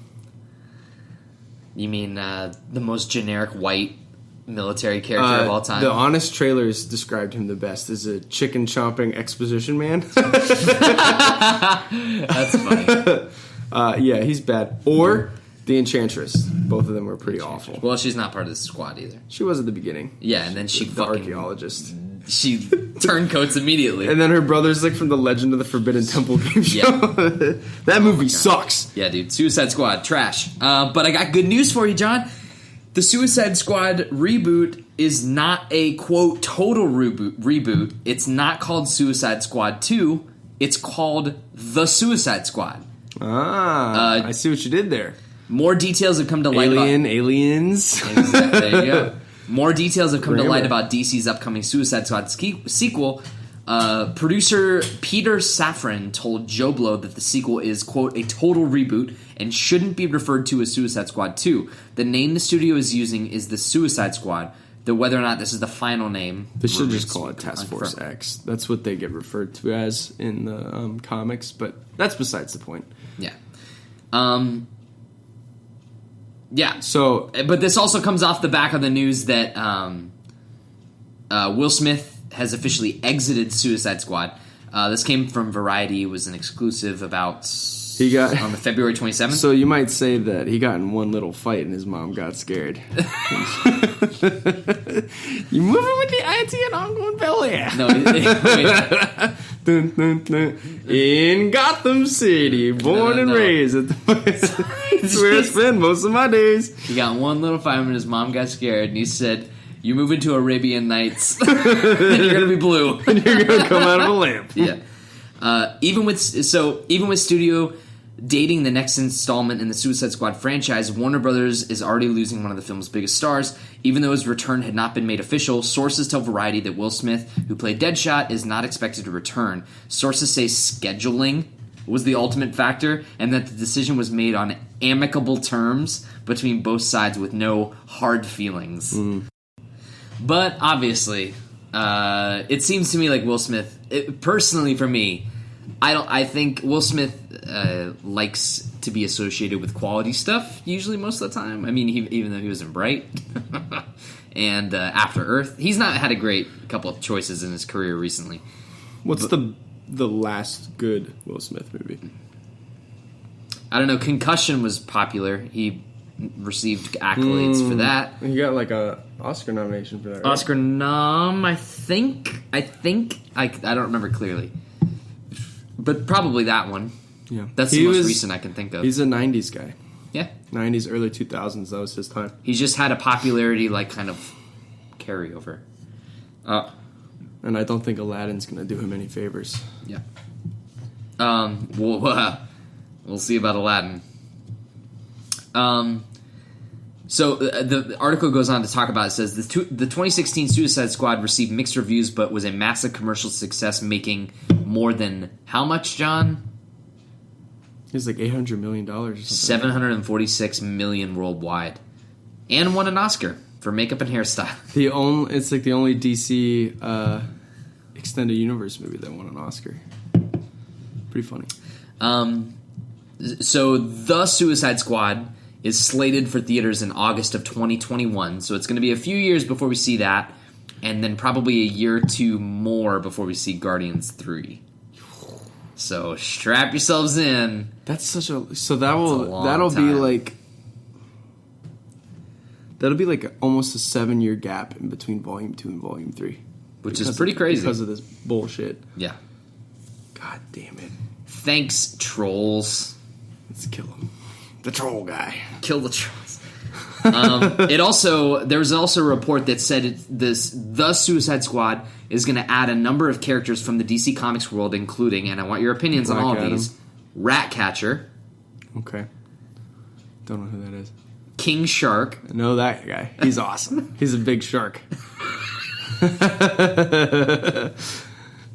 You mean the most generic white military character of all time? The honest trailers described him the best as a chicken chomping exposition man. That's funny. Yeah, he's bad. Or the Enchantress. Both of them were pretty awful. Well, she's not part of the squad either. She was at the beginning. Yeah, and then she The fucking archaeologist. she turncoats immediately. And then her brother's like from the Legend of the Forbidden Temple game show. Yeah. That movie sucks. Yeah, dude. Suicide Squad, trash. But I got good news for you, John. The Suicide Squad reboot is not a, quote, total reboot. It's not called Suicide Squad 2. It's called The Suicide Squad. I see what you did there. More details have come to light Aliens. There you go. More details have come to light about DC's upcoming Suicide Squad sequel. Producer Peter Safran told Joe Blow that the sequel is, quote, a total reboot and shouldn't be referred to as Suicide Squad 2. The name the studio is using is the Suicide Squad, though whether or not this is the final name... They should just call it Task Force X. That's what they get referred to as in the comics, but that's besides the point. Yeah. Yeah. So, but this also comes off the back of the news that Will Smith has officially exited Suicide Squad. This came from Variety. It was an exclusive about on the February 27th. So you might say that he got in one little fight and his mom got scared. You moving with the auntie and I'm going belly. No, dun, dun, dun. In Gotham City, born and raised at the That's where I spend most of my days. He got one little fight when his mom got scared, and he said, "You move into Arabian Nights, and you're gonna be blue, and you're gonna come out of a lamp." Yeah. Even with studio dating the next installment in the Suicide Squad franchise, Warner Brothers is already losing one of the film's biggest stars. Even though his return had not been made official, sources tell Variety that Will Smith, who played Deadshot, is not expected to return. Sources say scheduling was the ultimate factor, and that the decision was made on amicable terms between both sides with no hard feelings. But obviously, it seems to me like Will Smith, personally for me, I think Will Smith likes to be associated with quality stuff, usually most of the time. I mean, even though he was in Bright and After Earth, he's not had a great couple of choices in his career recently. What's the last good Will Smith movie? I don't know. Concussion was popular. He received accolades for that. He got like a Oscar nomination for that, right? Oscar nom, I think. I don't remember clearly. But probably that one. Yeah. That's the most recent I can think of. He's a 90s guy. Yeah. 90s, early 2000s. That was his time. He's just had a popularity, like, kind of carryover. And I don't think Aladdin's going to do him any favors. Yeah. We'll see about Aladdin. So the article goes on to talk about, it says, the 2016 Suicide Squad received mixed reviews, but was a massive commercial success, making more than, how much, John? It was like $800 million or something. $746 million worldwide. And won an Oscar for makeup and hairstyle. It's like the only DC extended universe movie that won an Oscar. Pretty funny. So The Suicide Squad is slated for theaters in August of 2021. So it's going to be a few years before we see that, and then probably a year or two more before we see Guardians 3. So strap yourselves in. That'll be like almost a 7-year gap in between Volume 2 and Volume 3. Which is pretty crazy. Because of this bullshit. Yeah. God damn it. Thanks, trolls. Let's kill him. The troll guy. Kill the trolls. There was also a report that said the Suicide Squad is going to add a number of characters from the DC Comics world, including, and I want your opinions on all of these, Ratcatcher. Okay. Don't know who that is. King Shark. I know that guy. He's awesome. He's a big shark.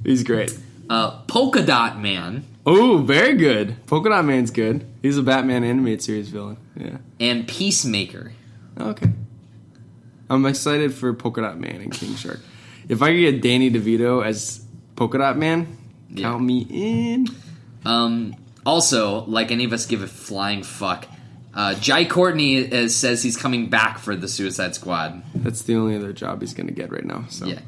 He's great. Polka Dot Man. Oh, very good. Polka Dot Man's good. He's a Batman animated series villain. Yeah. And Peacemaker. Okay. I'm excited for Polka Dot Man and King Shark. If I could get Danny DeVito as Polka Dot Man, count me in. Also, like any of us give a flying fuck, Jai Courtney says he's coming back for the Suicide Squad. That's the only other job he's going to get right now. So. Yeah.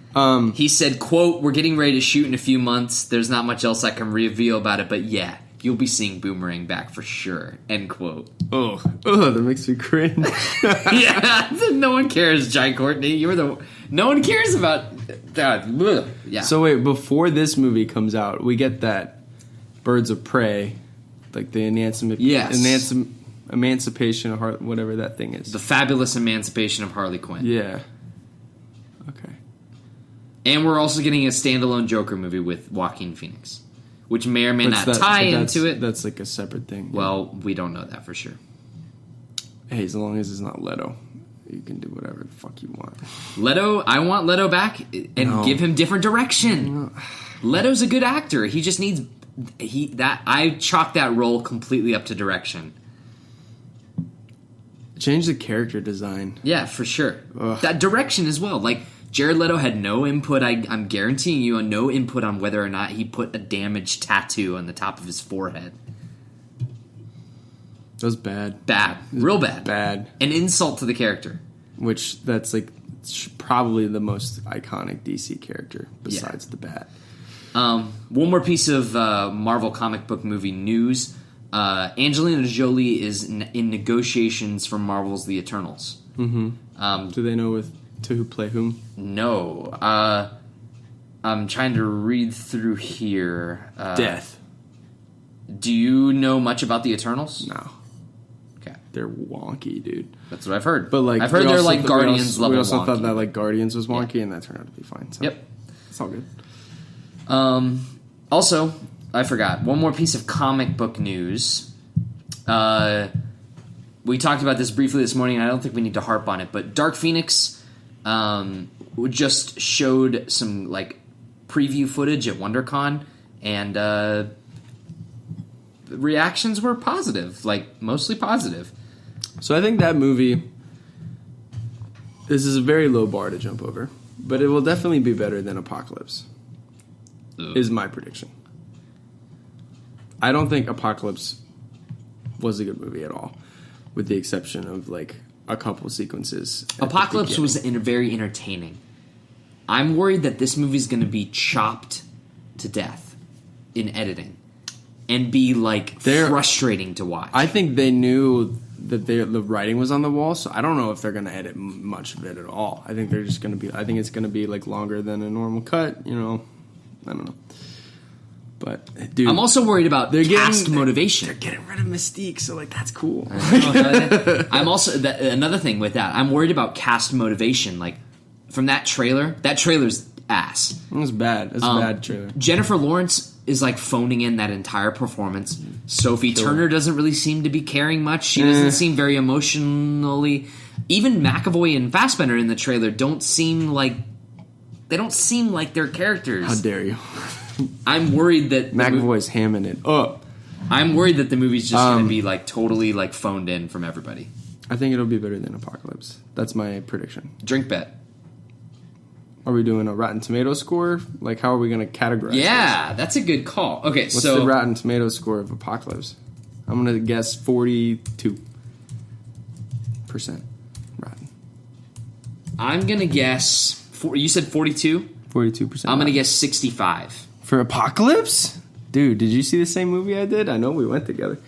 He said, quote, "We're getting ready to shoot in a few months. There's not much else I can reveal about it, but yeah, You'll be seeing Boomerang back for sure. End quote. Oh, that makes me cringe. Yeah, no one cares, Jai Courtney. No one cares about that. Yeah. So wait, before this movie comes out, we get that Birds of Prey, like the emancipation of Harley, whatever that thing is. The Fabulous Emancipation of Harley Quinn. Yeah. Okay. And we're also getting a standalone Joker movie with Joaquin Phoenix, which may or may not tie into it. That's like a separate thing. Well, we don't know that for sure. Hey, as long as it's not Leto, you can do whatever the fuck you want. Leto, I want Leto back and give him different direction. No. Leto's a good actor. He just needs I chalk that role completely up to direction. Change the character design. Yeah, for sure. Ugh. That direction as well. Like, Jared Leto had no input, I'm guaranteeing you, no input on whether or not he put a damaged tattoo on the top of his forehead. That was bad. Bad. Real bad. Bad. An insult to the character. Which, that's like probably the most iconic DC character besides the Bat. One more piece of Marvel comic book movie news. Angelina Jolie is in negotiations for Marvel's The Eternals. Mm-hmm. Do they know to who play whom? No. I'm trying to read through here. Death. Do you know much about The Eternals? No. Okay. They're wonky, dude. That's what I've heard. But like, I've heard they're like Guardians level wonky. We also thought that like Guardians was wonky, and that turned out to be fine. So yep. It's all good. Also, I forgot. One more piece of comic book news. We talked about this briefly this morning, and I don't think we need to harp on it, but Dark Phoenix just showed some like preview footage at WonderCon, and reactions were positive, like mostly positive. So I think that movie, this is a very low bar to jump over, but it will definitely be better than Apocalypse. Is my prediction. I don't think Apocalypse was a good movie at all, with the exception of like a couple sequences. Apocalypse was very entertaining. I'm worried that this movie's going to be chopped to death in editing and be like frustrating to watch. I think they knew that the writing was on the wall, so I don't know if they're going to edit much of it at all. I think they're just going to be. I think it's going to be like longer than a normal cut. You know. I don't know. But, dude, I'm also worried about cast motivation. They're getting rid of Mystique, so, like, that's cool. I'm also... another thing with that, I'm worried about cast motivation. Like, from that trailer's ass. It was bad. It's a bad trailer. Jennifer Lawrence is, like, phoning in that entire performance. Sophie Turner doesn't really seem to be caring much. She doesn't seem very emotionally... Even McAvoy and Fassbender in the trailer don't seem like... They don't seem like their characters. How dare you? I'm worried that... McAvoy's hamming it up. I'm worried that the movie's just going to be like totally like phoned in from everybody. I think it'll be better than Apocalypse. That's my prediction. Drink bet. Are we doing a Rotten Tomatoes score? Like, how are we going to categorize this? That's a good call. Okay, What's the Rotten Tomatoes score of Apocalypse? I'm going to guess 42% rotten. I'm going to guess... You said 42? 42%. I'm going to guess 65. For Apocalypse? Dude, did you see the same movie I did? I know we went together.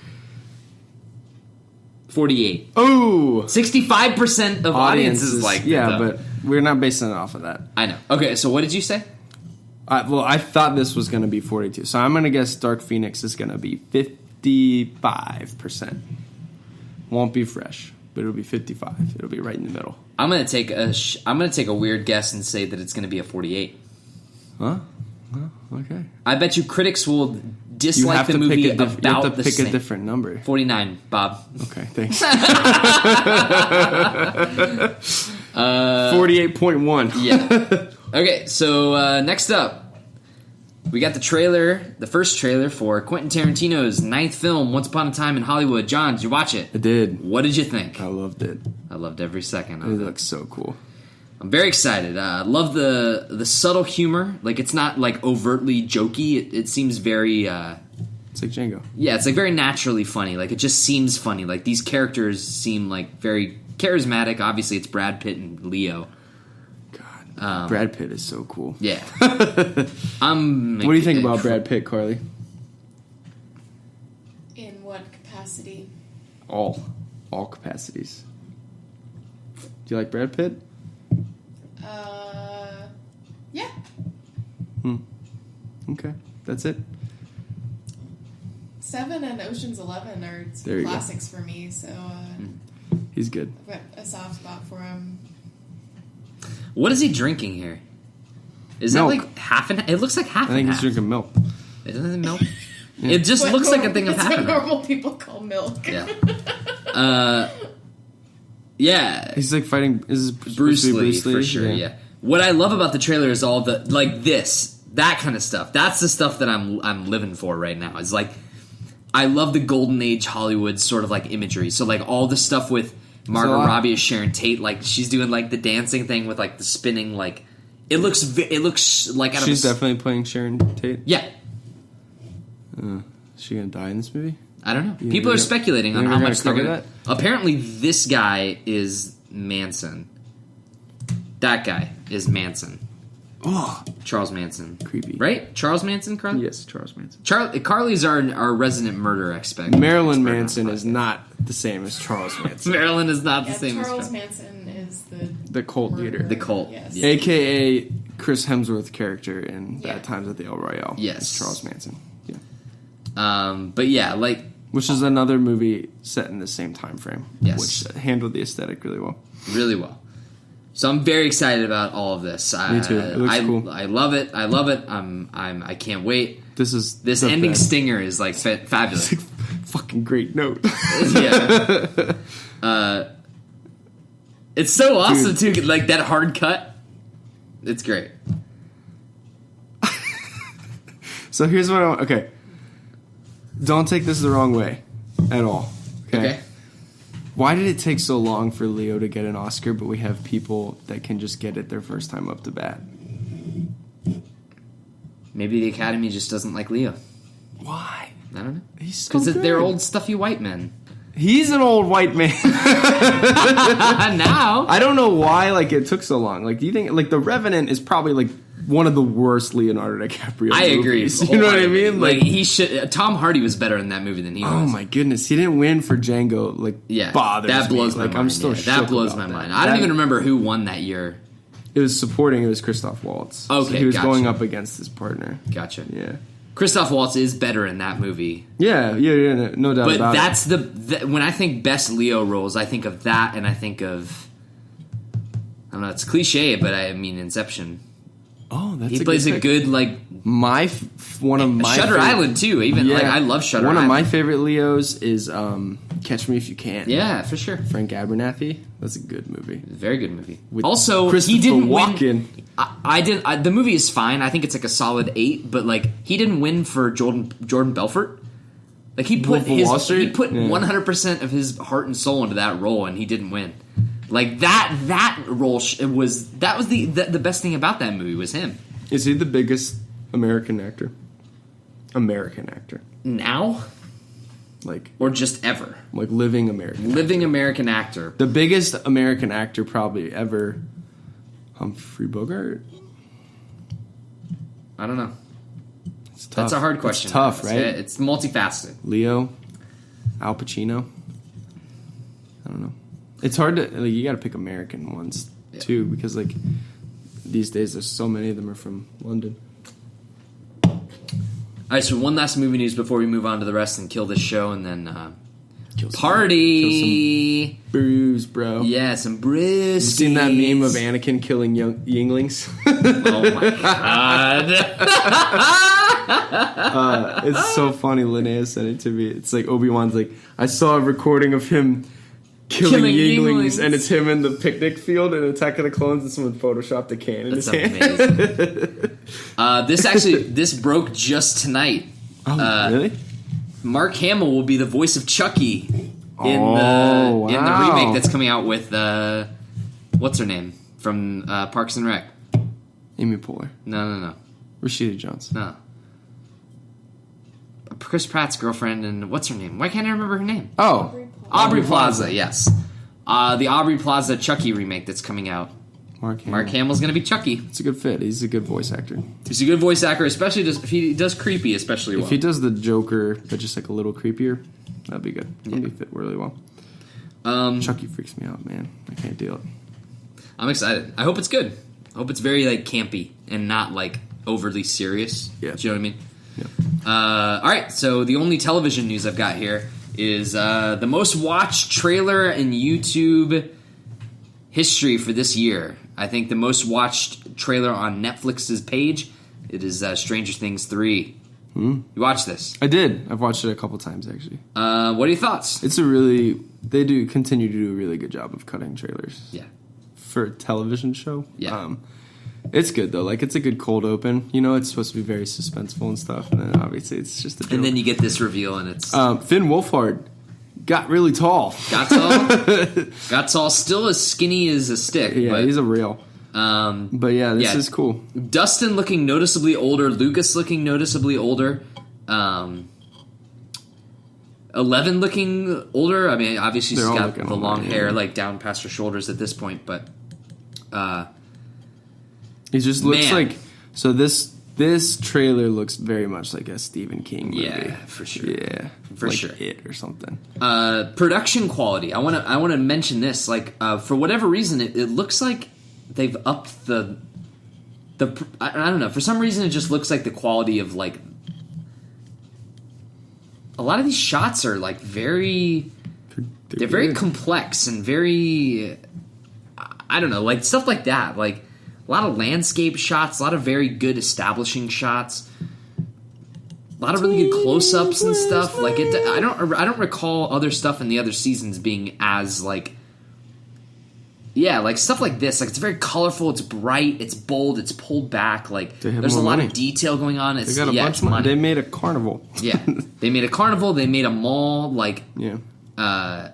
48. Oh! 65% of audiences like that. Yeah, but we're not basing it off of that. I know. Okay, so what did you say? I thought this was going to be 42. So I'm going to guess Dark Phoenix is going to be 55%. Won't be fresh, but it'll be 55. It'll be right in the middle. I'm going to take a weird guess and say that it's going to be a 48. Huh? Okay. I bet you critics will dislike the movie about the same. You have to pick a different number. 49, Bob. Okay, thanks. 48.1. Yeah. Okay, so next up, we got the first trailer for Quentin Tarantino's 9th film, Once Upon a Time in Hollywood. John, did you watch it? I did. What did you think? I loved it. I loved every second of it. It looks so cool. I'm very excited. I love the subtle humor. Like, it's not, like, overtly jokey. It seems very... it's like Django. Yeah, it's, like, very naturally funny. Like, it just seems funny. Like, these characters seem, like, very charismatic. Obviously, it's Brad Pitt and Leo. God, Brad Pitt is so cool. Yeah. What do you think about Brad Pitt, Carly? capacity. All capacities. Do you like Brad Pitt? Yeah. Okay, that's it. 7 and Ocean's 11 are There you go. classics for me, so He's good. I've got a soft spot for him. What is he drinking here? Is Milk. that like half and? It looks like half. I think and he's half. drinking milk. It doesn't milk. It just What looks like a thing of that's half what and half. normal people call milk. Yeah. Yeah. He's like fighting. Is this Bruce supposed to be Lee, for sure. Yeah. What I love about the trailer is all the like that kind of stuff. That's the stuff that I'm living for right now. It's like I love the golden age Hollywood sort of like imagery. So like all the stuff with Margot Robbie as Sharon Tate, like she's doing like the dancing thing with like the spinning. Like it looks like out She's of definitely playing Sharon Tate. Yeah. Is she gonna die in this movie? I don't know. You People are never- speculating on you how never much they're cover going to... Apparently, this guy is Manson. That guy is Manson. Oh, Charles Manson. creepy. Right? Charles Manson, Carly? Yes, Charles Manson. Carly's our resident murder expert. Marilyn Manson is not the same as Charles Manson. Marilyn is not the Yeah, same Charles as Manson is The cult murderer. leader. The cult. Yes. Yeah. AKA Chris Hemsworth character in Yeah. Bad Times at the El Royale. Yes. It's Charles Manson. Yeah. But yeah, like... Which is another movie set in the same time frame. Yes. Which handled the aesthetic really well. Really well. So I'm very excited about all of this. Me too. It looks cool. I love it. I love it. I can't wait. This This the ending best. stinger is like fabulous. Fucking great note. Yeah. It's so awesome too. Like that hard cut. It's great. So here's what I want. Okay. Don't take this the wrong way at all. Okay. Why did it take so long for Leo to get an Oscar, but we have people that can just get it their first time up to bat? Maybe the Academy just doesn't like Leo. Why? I don't know. He's so Because good. they're old stuffy white men. He's an old white man. Now. I don't know why like it took so long. Like, do you think like The Revenant is probably like one of the worst Leonardo DiCaprio I agree. movies. You know what I mean? Like he should. Tom Hardy was better in that movie than he was. oh my goodness, he didn't win for Django. Like, Yeah, bothers that blows me. my Like, mind. I'm still yeah. That shook blows about my that. mind. I don't That- even remember who won that year. It was supporting. It was Christoph Waltz. Okay, so he was gotcha. going up against his partner. Gotcha. Yeah, Christoph Waltz is better in that movie. yeah, no doubt But about that's it. when I think best Leo roles, I think of that, and I think of I don't know. It's cliche, but I mean Inception. Oh, that's He plays a pick. good like One of my Shutter favorite- Island too. Even like I love Shutter One Island. of my favorite Leos is Catch Me If You Can. Yeah, for sure. Frank Abernathy. That's a good movie. Very good movie. With Also, Christopher he didn't Walken. win. I didn't. The movie is fine. I think it's like a solid 8. But like, he didn't win for Jordan Belfort. Like he put Wolf of Wall Street? he put Yeah. 100% of his heart and soul into that role, and he didn't win. Like that role was the best thing about that movie was him. Is he the biggest American actor? American actor. Now Like or just ever living American. living American actor. The biggest American actor probably ever. Humphrey Bogart. I don't know. It's tough. That's a hard question. It's tough, right? It's multifaceted. Leo, Al Pacino. I don't know. It's hard to like. You got to pick American ones too, because like these days there's so many of them are from London. All right, so one last movie news before we move on to the rest and kill this show, and then Kill some- party. Bruise, bro. Yeah, some brisket. You seen that meme of Anakin killing younglings? Oh my god! It's so funny. Linnea sent it to me. It's like Obi-Wan's like, I saw a recording of him killing younglings, and it's him in the picnic field in Attack of the Clones, and someone photoshopped a can in That's his hand. amazing. This broke just tonight. Oh, really? Mark Hamill will be the voice of Chucky in the wow. remake that's coming out with what's her name from Parks and Rec? Amy Poehler. No. Rashida Jones. No. Chris Pratt's girlfriend, and what's her name? Why can't I remember her name? Oh. Aubrey Plaza, yes. The Aubrey Plaza Chucky remake that's coming out. Mark Hamill's going to be Chucky. It's a good fit. He's a good voice actor. He's a good voice actor, especially if he does creepy, especially well. If he does the Joker, but just like a little creepier, that'd be good. That'd be fit really well. Chucky freaks me out, man. I can't deal it. I'm excited. I hope it's good. I hope it's very like campy and not like overly serious. Yeah. Do you know what I mean? Yeah. All right. So the only television news I've got here is the most watched trailer in YouTube history for this year. I think the most watched trailer on Netflix's page, it is Stranger Things 3. You watched this? I did. I've watched it a couple times, actually. What are your thoughts? They do continue to do a really good job of cutting trailers. Yeah. For a television show. Yeah. It's good, though. Like, it's a good cold open. You know, it's supposed to be very suspenseful and stuff, and then obviously it's just a joke. And then you get this reveal, and it's... Finn Wolfhard got really tall. Got tall? Got tall. Still as skinny as a stick. Yeah, but, he's a real. But yeah, this is cool. Dustin looking noticeably older. Lucas looking noticeably older. 11 looking older. I mean, obviously she's got the long hair like down past her shoulders at this point, but he just looks like. So this trailer looks very much like a Stephen King movie. Yeah, for sure. Yeah, for like sure. It or something. Production quality. I want to mention this. Like for whatever reason, it looks like they've upped the. I don't know. For some reason, it just looks like the quality of like. A lot of these shots are like very. They're very complex and very. I don't know, like stuff like that. Like a lot of landscape shots, a lot of very good establishing shots, a lot of really good close-ups and stuff. Like I don't recall other stuff in the other seasons being as like. Yeah, like stuff like this. Like it's very colorful. It's bright. It's bold. It's pulled back. Like there's a lot of detail going on. It's, they got a bunch of money. They made a carnival. Yeah, they made a carnival. They made a mall. Like I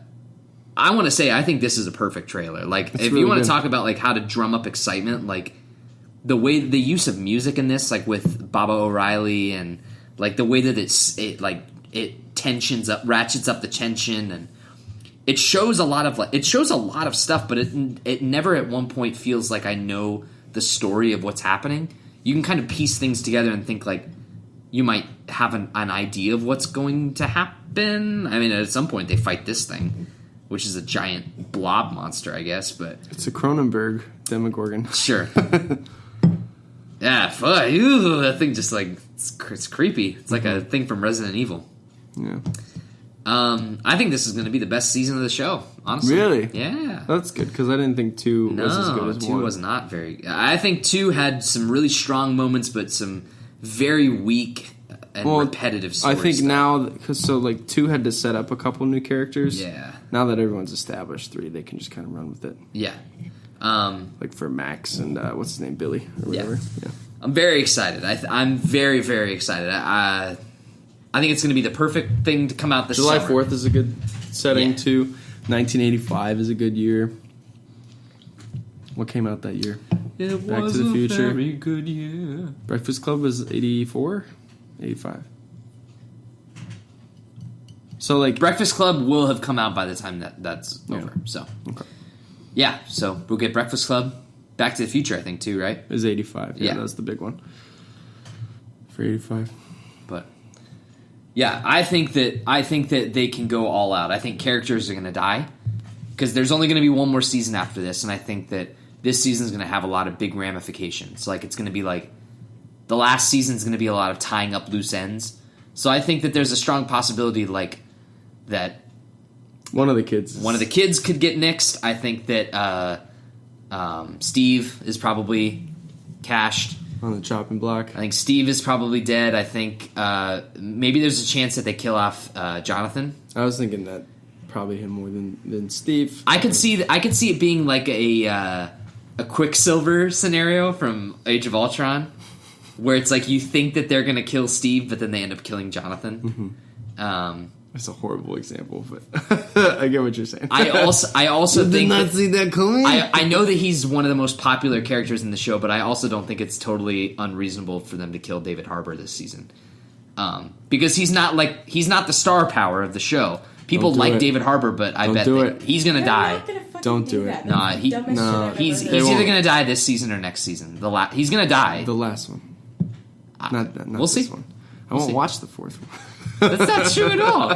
want to say I think this is a perfect trailer. Like if really you want to talk about like how to drum up excitement, like the use of music in this, like with Baba O'Reilly, and like the way that it tensions up, ratchets up the tension, and. It shows a lot of stuff, but it never at one point feels like I know the story of what's happening. You can kind of piece things together and think like you might have an idea of what's going to happen. I mean, at some point they fight this thing, which is a giant blob monster, I guess. But it's a Cronenberg Demogorgon. Sure. Yeah, fuck. Ew, that thing just like it's creepy. It's like a thing from Resident Evil. Yeah. I think this is going to be the best season of the show, honestly. Really? Yeah. That's good, because I didn't think 2 was as good as 1. 2 was not very good. I think 2 had some really strong moments, but some very weak and repetitive story I think stuff. now, because 2 had to set up a couple new characters. Yeah. Now that everyone's established 3, they can just kind of run with it. Yeah. Like for Max and, what's his name, Billy, or whatever. Yeah. I'm very excited. I'm very, very excited. I think it's going to be the perfect thing to come out this July summer. 4th is a good setting, too. 1985 is a good year. What came out that year? It Back was to the Future. A very good year. Breakfast Club was 84? 85. So, like... Breakfast Club will have come out by the time that's over. So, yeah. So, we'll get Breakfast Club. Back to the Future, I think, too, right? It was 85. Yeah, that's the big one. For 85. But... Yeah, I think that they can go all out. I think characters are going to die because there's only going to be one more season after this, and I think that this season is going to have a lot of big ramifications. Like it's going to be like the last season is going to be a lot of tying up loose ends. So I think that there's a strong possibility like that one of the kids could get nixed. I think that Steve is probably cashed. On the chopping block. I think Steve is probably dead. I think maybe there's a chance that they kill off Jonathan. I was thinking that probably him more than Steve. I could see it being like a Quicksilver scenario from Age of Ultron, where it's like you think that they're going to kill Steve, but then they end up killing Jonathan. Mm-hmm. That's a horrible example, but I get what you're saying. I also did not see that coming. I know that he's one of the most popular characters in the show, but I also don't think it's totally unreasonable for them to kill David Harbour this season, because he's not the star power of the show. People Don't do like it. David Harbour, but I Don't bet do that it. he's gonna They're die. not gonna fucking Don't do do it. that. Nah, That's he- the dumbest no. shit I've ever He's heard. They either won't. gonna die this season or next season. He's gonna die. The last one. Not we'll this see. one. I won't see. watch the fourth one. That's not true at all.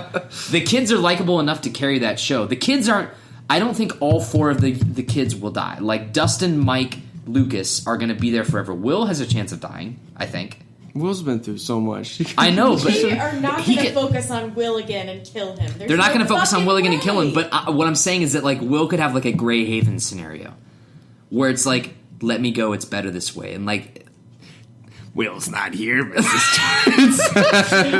The kids are likable enough to carry that show. The kids aren't. I don't think all 4 of the kids will die. Like Dustin, Mike, Lucas are going to be there forever. Will has a chance of dying, I think. Will's been through so much. I know, but They are not he going to can- focus on Will again and kill him. they're not going to focus on Will again and kill him. way. But what I'm saying is that like Will could have like a Grey Haven scenario where it's like, let me go. It's better this way, and like. Will's not here, Mrs. Torrance.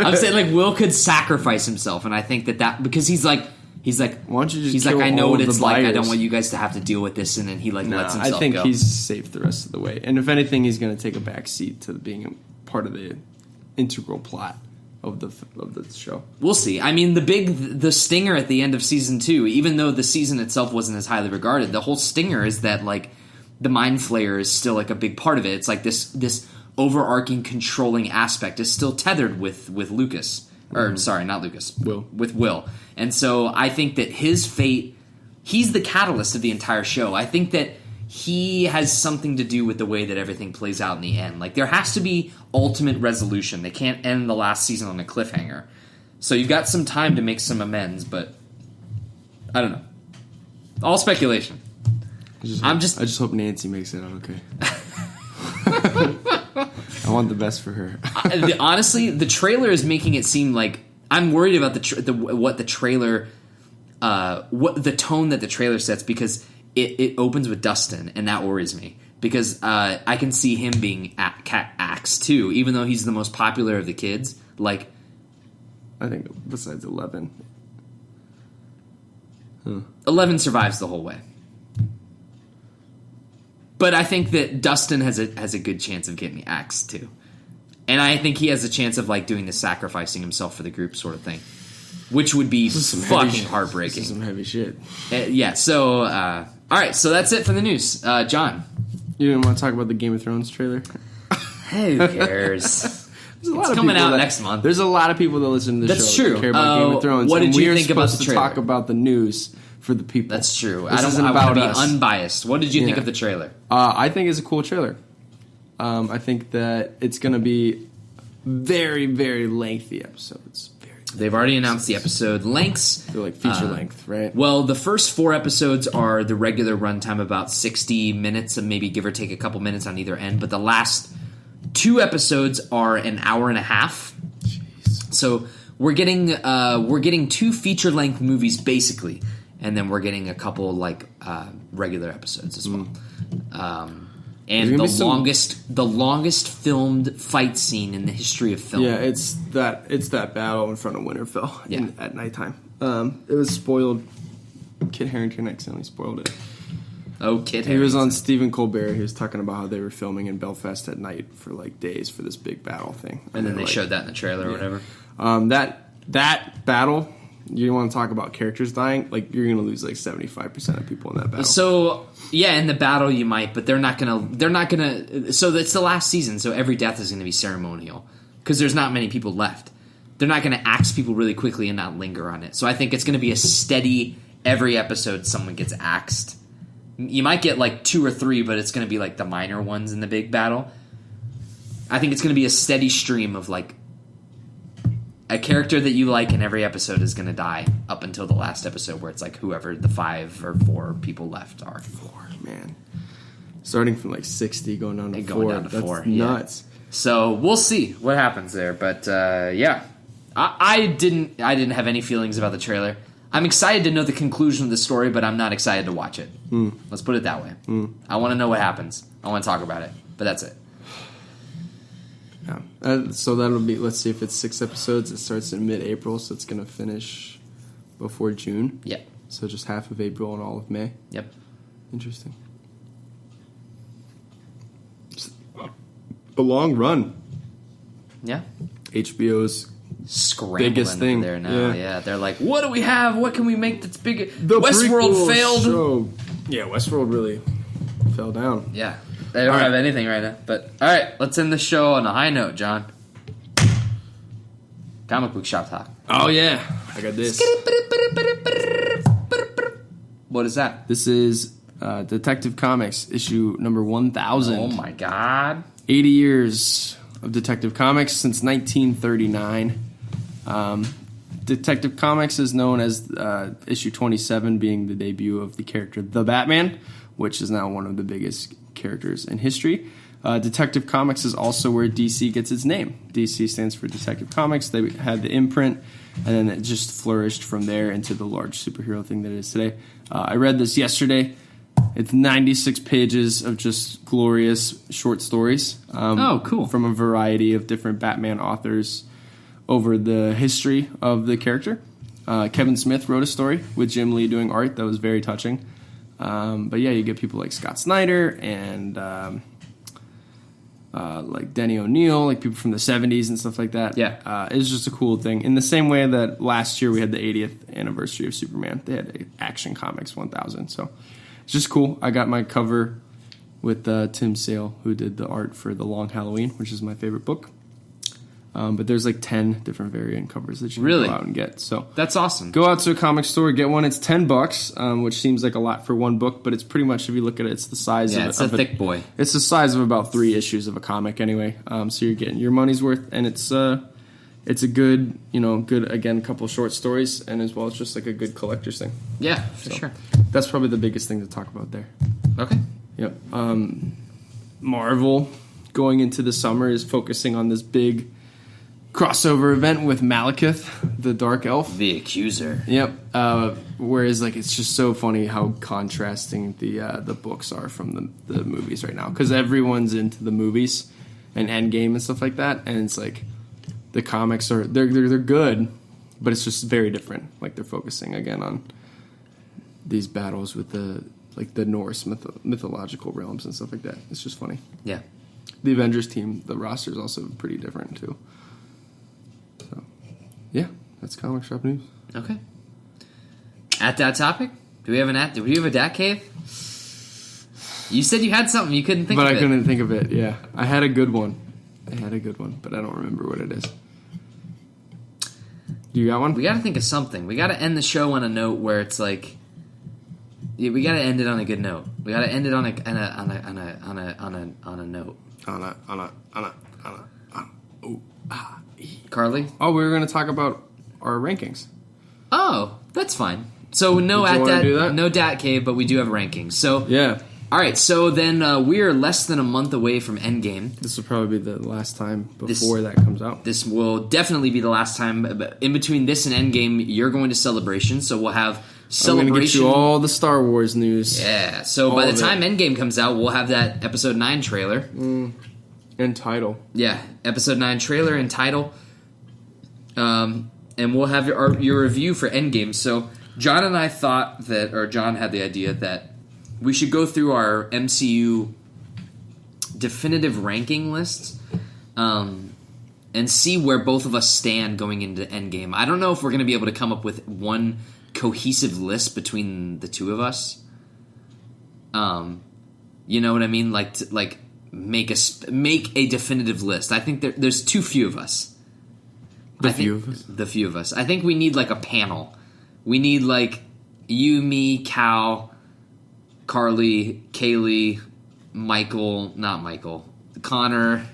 I'm saying like Will could sacrifice himself, and I think that because he's like Why don't you just he's like kill I know all what of it's the like. I buyers? don't want you guys to have to deal with this, and then he like lets Nah, himself I think go. he's safe the rest of the way. And if anything, he's going to take a back seat to being a part of the integral plot of the show. We'll see. I mean, the stinger at the end of season 2, even though the season itself wasn't as highly regarded, the whole stinger is that like the Mind Flayer is still like a big part of it. It's like this overarching controlling aspect is still tethered with Lucas. Or sorry, not Lucas. Will. With Will. And so I think that his fate, he's the catalyst of the entire show. I think that he has something to do with the way that everything plays out in the end. Like there has to be ultimate resolution. They can't end the last season on a cliffhanger. So you've got some time to make some amends, but I don't know. All speculation. I just hope Nancy makes it out okay. I want the best for her. Honestly, the trailer is making it seem like I'm worried about what the trailer, what the tone that the trailer sets, because it opens with Dustin, and that worries me because I can see him being axed too, even though he's the most popular of the kids. Like, I think besides 11. 11 survives the whole way. But I think that Dustin has a good chance of getting axed too. And I think he has a chance of like doing the sacrificing himself for the group sort of thing. Which would be fucking heartbreaking. This is some heavy shit. Yeah, so all right, so that's it for the news. John. You didn't want to talk about the Game of Thrones trailer? Who cares? There's a lot It's of coming people out that- next month. There's a lot of people that listen to the That's show true. that care about Game of Thrones. What did and you we're think about supposed the to trailer? talk about the news for the people. That's true. This isn't I about want to be us. unbiased. What did you think Yeah. of the trailer? I think it's a cool trailer. I think that it's going to be very, very lengthy episodes. They've already announced the episode lengths. They're like feature length, right? Well, the first 4 episodes are the regular runtime, about 60 minutes, and maybe give or take a couple minutes on either end. But the last 2 episodes are an hour and a half. Jeez. So we're getting 2 feature length movies basically, and then we're getting a couple like regular episodes as well. And There's gonna be the longest filmed fight scene in the history of film. Yeah, it's that battle in front of Winterfell at nighttime. It was spoiled. Kit Harington accidentally spoiled it. Oh, Kit He was Harington. on Stephen Colbert. He was talking about how they were filming in Belfast at night for like days for this big battle thing. And then they like, showed that in the trailer or whatever. That battle. You want to talk about characters dying? Like you're gonna lose like 75% of people in that battle. So yeah, in the battle you might, but they're not gonna. So it's the last season, so every death is gonna be ceremonial because there's not many people left. They're not gonna axe people really quickly and not linger on it. So I think it's gonna be a steady. Every episode, someone gets axed. You might get like 2 or 3, but it's gonna be like the minor ones in the big battle. I think it's gonna be a steady stream of like. A character that you like in every episode is going to die up until the last episode where it's like whoever the 5 or 4 people left are. 4, man. Starting from like 60 going down to 4. Going down to That's 4, yeah. nuts. So we'll see what happens there. But yeah, I didn't have any feelings about the trailer. I'm excited to know the conclusion of the story, but I'm not excited to watch it. Let's put it that way. I want to know what happens. I want to talk about it, but that's it. Yeah. So that'll be, let's see if it's 6 episodes. It starts in mid-April, so it's going to finish before June. Yep. So just half of April and all of May. Yep. Interesting. It's a long run. Yeah. HBO's Scrambling biggest thing over there now. Yeah. They're like, what do we have? What can we make that's bigger? the Westworld prequel failed. show. Yeah, Westworld really fell down. Yeah. They don't All right. have anything right now. But all right, let's end the show on a high note, John. Comic book shop talk. Oh yeah, I got this. What is that? This is Detective Comics issue number 1000. Oh my god. 80 years of Detective Comics since 1939. Detective Comics is known as issue 27 being the debut of the character The Batman, which is now one of the biggest characters in history. Detective Comics is also where DC gets its name. DC stands for Detective Comics. They had the imprint, and then it just flourished from there into the large superhero thing that it is today. I read this yesterday. It's 96 pages of just glorious short stories. Oh, cool. From a variety of different Batman authors over the history of the character. Kevin Smith wrote a story with Jim Lee doing art that was very touching. But yeah, you get people like Scott Snyder and like Denny O'Neil, like people from the 70s and stuff like that. Yeah. It's just a cool thing. In the same way that last year we had the 80th anniversary of Superman. They had Action Comics 1000. So it's just cool. I got my cover with Tim Sale, who did the art for The Long Halloween, which is my favorite book. But there's like 10 different variant covers that you can go out and get. So that's awesome. Go out to a comic store, get one. It's $10, which seems like a lot for one book, but it's pretty much, if you look at it, it's the size of it's a thick boy. It's the size of about 3 issues of a comic anyway. So you're getting your money's worth, and it's a good, again, couple short stories, and as well as just like a good collector's thing. Yeah, for sure. That's probably the biggest thing to talk about there. Okay. Yep. Marvel going into the summer is focusing on this big crossover event with Malekith, the Dark Elf. The Accuser. Yep. Whereas, like, it's just so funny how contrasting the books are from the movies right now. Because everyone's into the movies and Endgame and stuff like that. And it's like, the comics are, they're good, but it's just very different. Like, they're focusing, again, on these battles with the Norse mythological realms and stuff like that. It's just funny. Yeah. The Avengers team, the roster is also pretty different, too. So, yeah, that's comic shop news. Okay. At that topic, do we have a Dat Cave? You said you had something, you couldn't think of it. But I couldn't think of it, yeah. I had a good one, but I don't remember what it is. You got one? We gotta think of something. We gotta end the show on a note where it's like, yeah, we gotta end it on a good note. We gotta end it on a note. Carly? Oh, we were going to talk about our rankings. Oh, that's fine. So no Dat Cave, but we do have rankings. So yeah. All right. So then we are less than a month away from Endgame. This will probably be the last time before that comes out. This will definitely be the last time. In between this and Endgame, you're going to Celebration, so we'll have Celebration. I'm going to get you all the Star Wars news. Yeah. So by the time Endgame comes out, we'll have that Episode 9 trailer. And title. Yeah, Episode 9 trailer and title. And we'll have your review for Endgame. So John and I thought that, or John had the idea that we should go through our MCU definitive ranking lists and see where both of us stand going into Endgame. I don't know if we're going to be able to come up with one cohesive list between the two of us. You know what I mean? Like make a definitive list. I think there's too few of us. The few of us. I think we need like a panel. We need like you, me, Cal, Carly, Kaylee, Connor.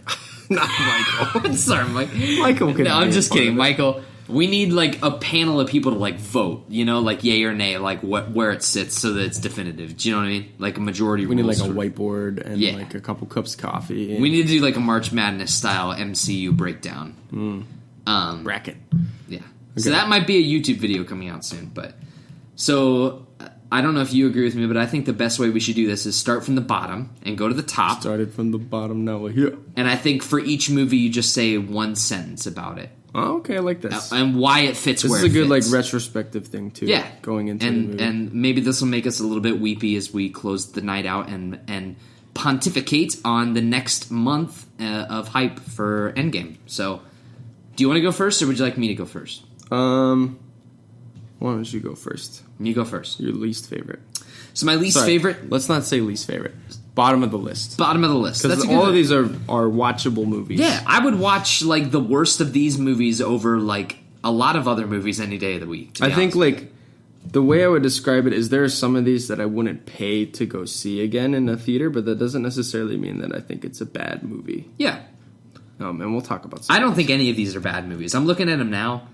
Not Michael. Sorry, Mike. Michael can. No, I'm just kidding, Michael. We need like a panel of people to like vote, like yay or nay, like where it sits, so that it's definitive. Do you know what I mean? Like a majority. We need like a whiteboard and like a couple cups of coffee. We need to do like a March Madness style MCU breakdown. Bracket. Yeah. Okay. So that might be a YouTube video coming out soon. But so I don't know if you agree with me, but I think the best way we should do this is start from the bottom and go to the top. Started from the bottom, now we're here. And I think for each movie, you just say one sentence about it. Oh, okay, I like this. And why it fits where it fits. This is a good, like, retrospective thing, too. Yeah. Going into the movie. And maybe this will make us a little bit weepy as we close the night out and pontificate on the next month of hype for Endgame. So, do you want to go first, or would you like me to go first? Why don't you go first? You go first. Your least favorite. So my least favorite... Let's not say least favorite. Bottom of the list. Bottom of the list. Because all of these are watchable movies. Yeah, I would watch like the worst of these movies over like a lot of other movies any day of the week. I think like the way I would describe it is there are some of these that I wouldn't pay to go see again in a theater, but that doesn't necessarily mean that I think it's a bad movie. Yeah. And we'll talk about some I don't think any of these are bad movies. I'm looking at them now.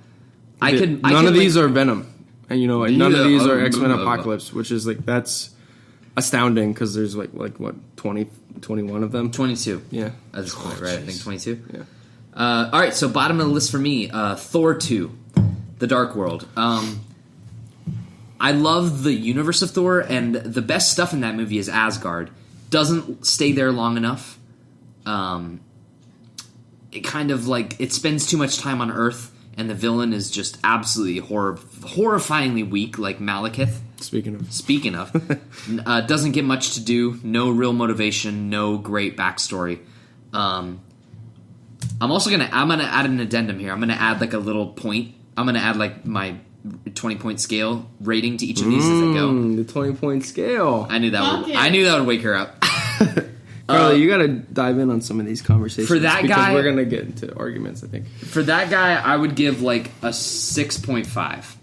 None of these are Venom. And none of these are X-Men Apocalypse, which is like, that's astounding because there's like what, 20, 21 of them? 22. Yeah. At this point, right? I think 22. Yeah. All right, so bottom of the list for me, Thor 2, The Dark World. I love the universe of Thor, and the best stuff in that movie is Asgard. Doesn't stay there long enough. It kind of like, it spends too much time on Earth, and the villain is just absolutely horrifyingly weak, like Malekith. Speaking of, doesn't get much to do, no real motivation, no great backstory. I'm gonna add an addendum here. I'm gonna add like a little point. I'm gonna add like my 20-point scale rating to each of these as I go. The 20-point scale. I knew that would wake her up. Carly, you gotta dive in on some of these conversations for that because guy. We're gonna get into arguments, I think. For that guy, I would give like a 6.5.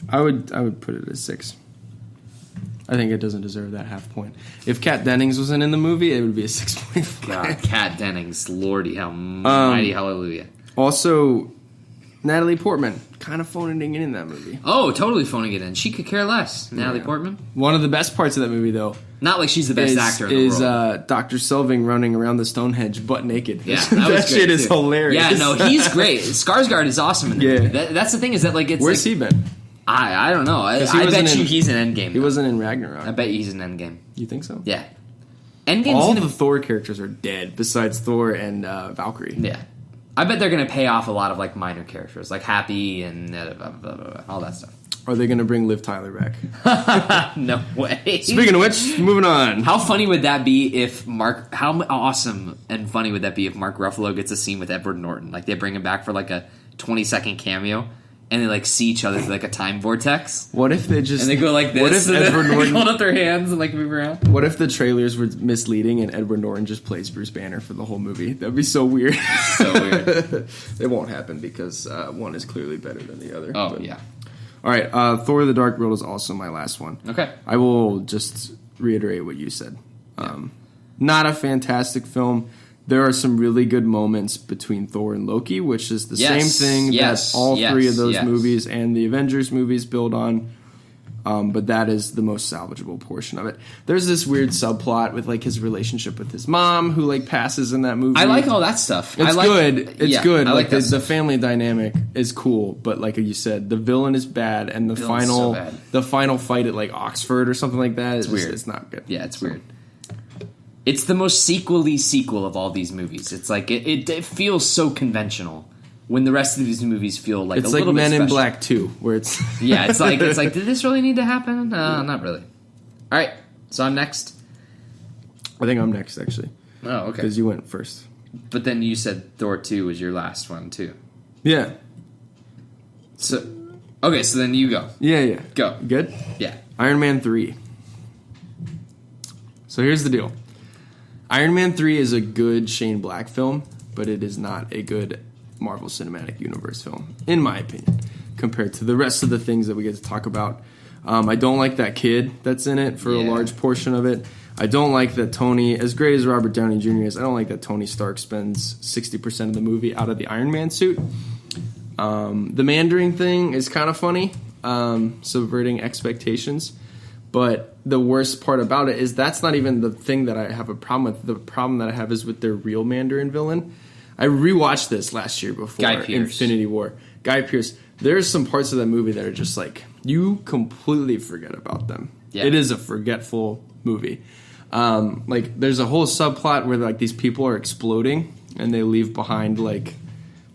I would put it at 6. I think it doesn't deserve that half point. If Kat Dennings wasn't in the movie, it would be a 6.5. God, Kat Dennings, Lordy, mighty hallelujah. Also, Natalie Portman, kind of phoning it in that movie. Oh, totally phoning it in. She could care less. Natalie Portman. One of the best parts of that movie, though, not like she's the best actor in the world. Is Dr. Selvig running around the Stonehenge butt naked. Yeah, that shit is hilarious. Yeah, no, he's great. Skarsgård is awesome in the movie. That's the thing is that like it's Where's he been? I don't know. I bet you he's in Endgame. He wasn't in Ragnarok. I bet you he's in Endgame. You think so? Yeah. Endgame's all the Thor characters are dead besides Thor and Valkyrie. Yeah. I bet they're going to pay off a lot of like minor characters, like Happy and all that stuff. Are they going to bring Liv Tyler back? No way. Speaking of which, moving on. How funny would that be if how awesome and funny would that be if Mark Ruffalo gets a scene with Edward Norton? Like they bring him back for like a 20-second cameo. And they like see each other through like a time vortex. What if they just and they go like this? What if Edward Norton hold up their hands and like move around? What if the trailers were misleading and Edward Norton just plays Bruce Banner for the whole movie? That'd be so weird. So weird. It won't happen because one is clearly better than the other. Oh yeah. All right, Thor: The Dark World is also my last one. Okay. I will just reiterate what you said. Not a fantastic film. There are some really good moments between Thor and Loki, which is the same thing that all three of those movies and the Avengers movies build on. But that is the most salvageable portion of it. There's this weird subplot with like his relationship with his mom, who like passes in that movie. I like all that stuff. It's good. It's good. I like the family dynamic is cool, but like you said, the villain is bad, and the final fight at like Oxford or something like that is weird. It's not good. Yeah, it's weird. It's the most sequel-y sequel of all these movies. It's like it feels so conventional when the rest of these movies feel like it's a little bit bit Men in special. Black 2, where it's it's like did this really need to happen? Not really. All right, so I'm next. I think I'm next actually. Oh, okay. Because you went first. But then you said Thor 2 was your last one too. Yeah. So okay, so then you go. Yeah. Go. Good? Yeah. Iron Man 3. So here's the deal. Iron Man 3 is a good Shane Black film, but it is not a good Marvel Cinematic Universe film, in my opinion, compared to the rest of the things that we get to talk about. I don't like that kid that's in it for a large portion of it. I don't like that Tony, as great as Robert Downey Jr. is, I don't like that Tony Stark spends 60% of the movie out of the Iron Man suit. The Mandarin thing is kind of funny, subverting expectations. But the worst part about it is that's not even the thing that I have a problem with. The problem that I have is with their real Mandarin villain. I rewatched this last year before Infinity War. Guy Pearce. There's some parts of that movie that are just like, you completely forget about them. Yeah. It is a forgetful movie. Like there's a whole subplot where like these people are exploding and they leave behind like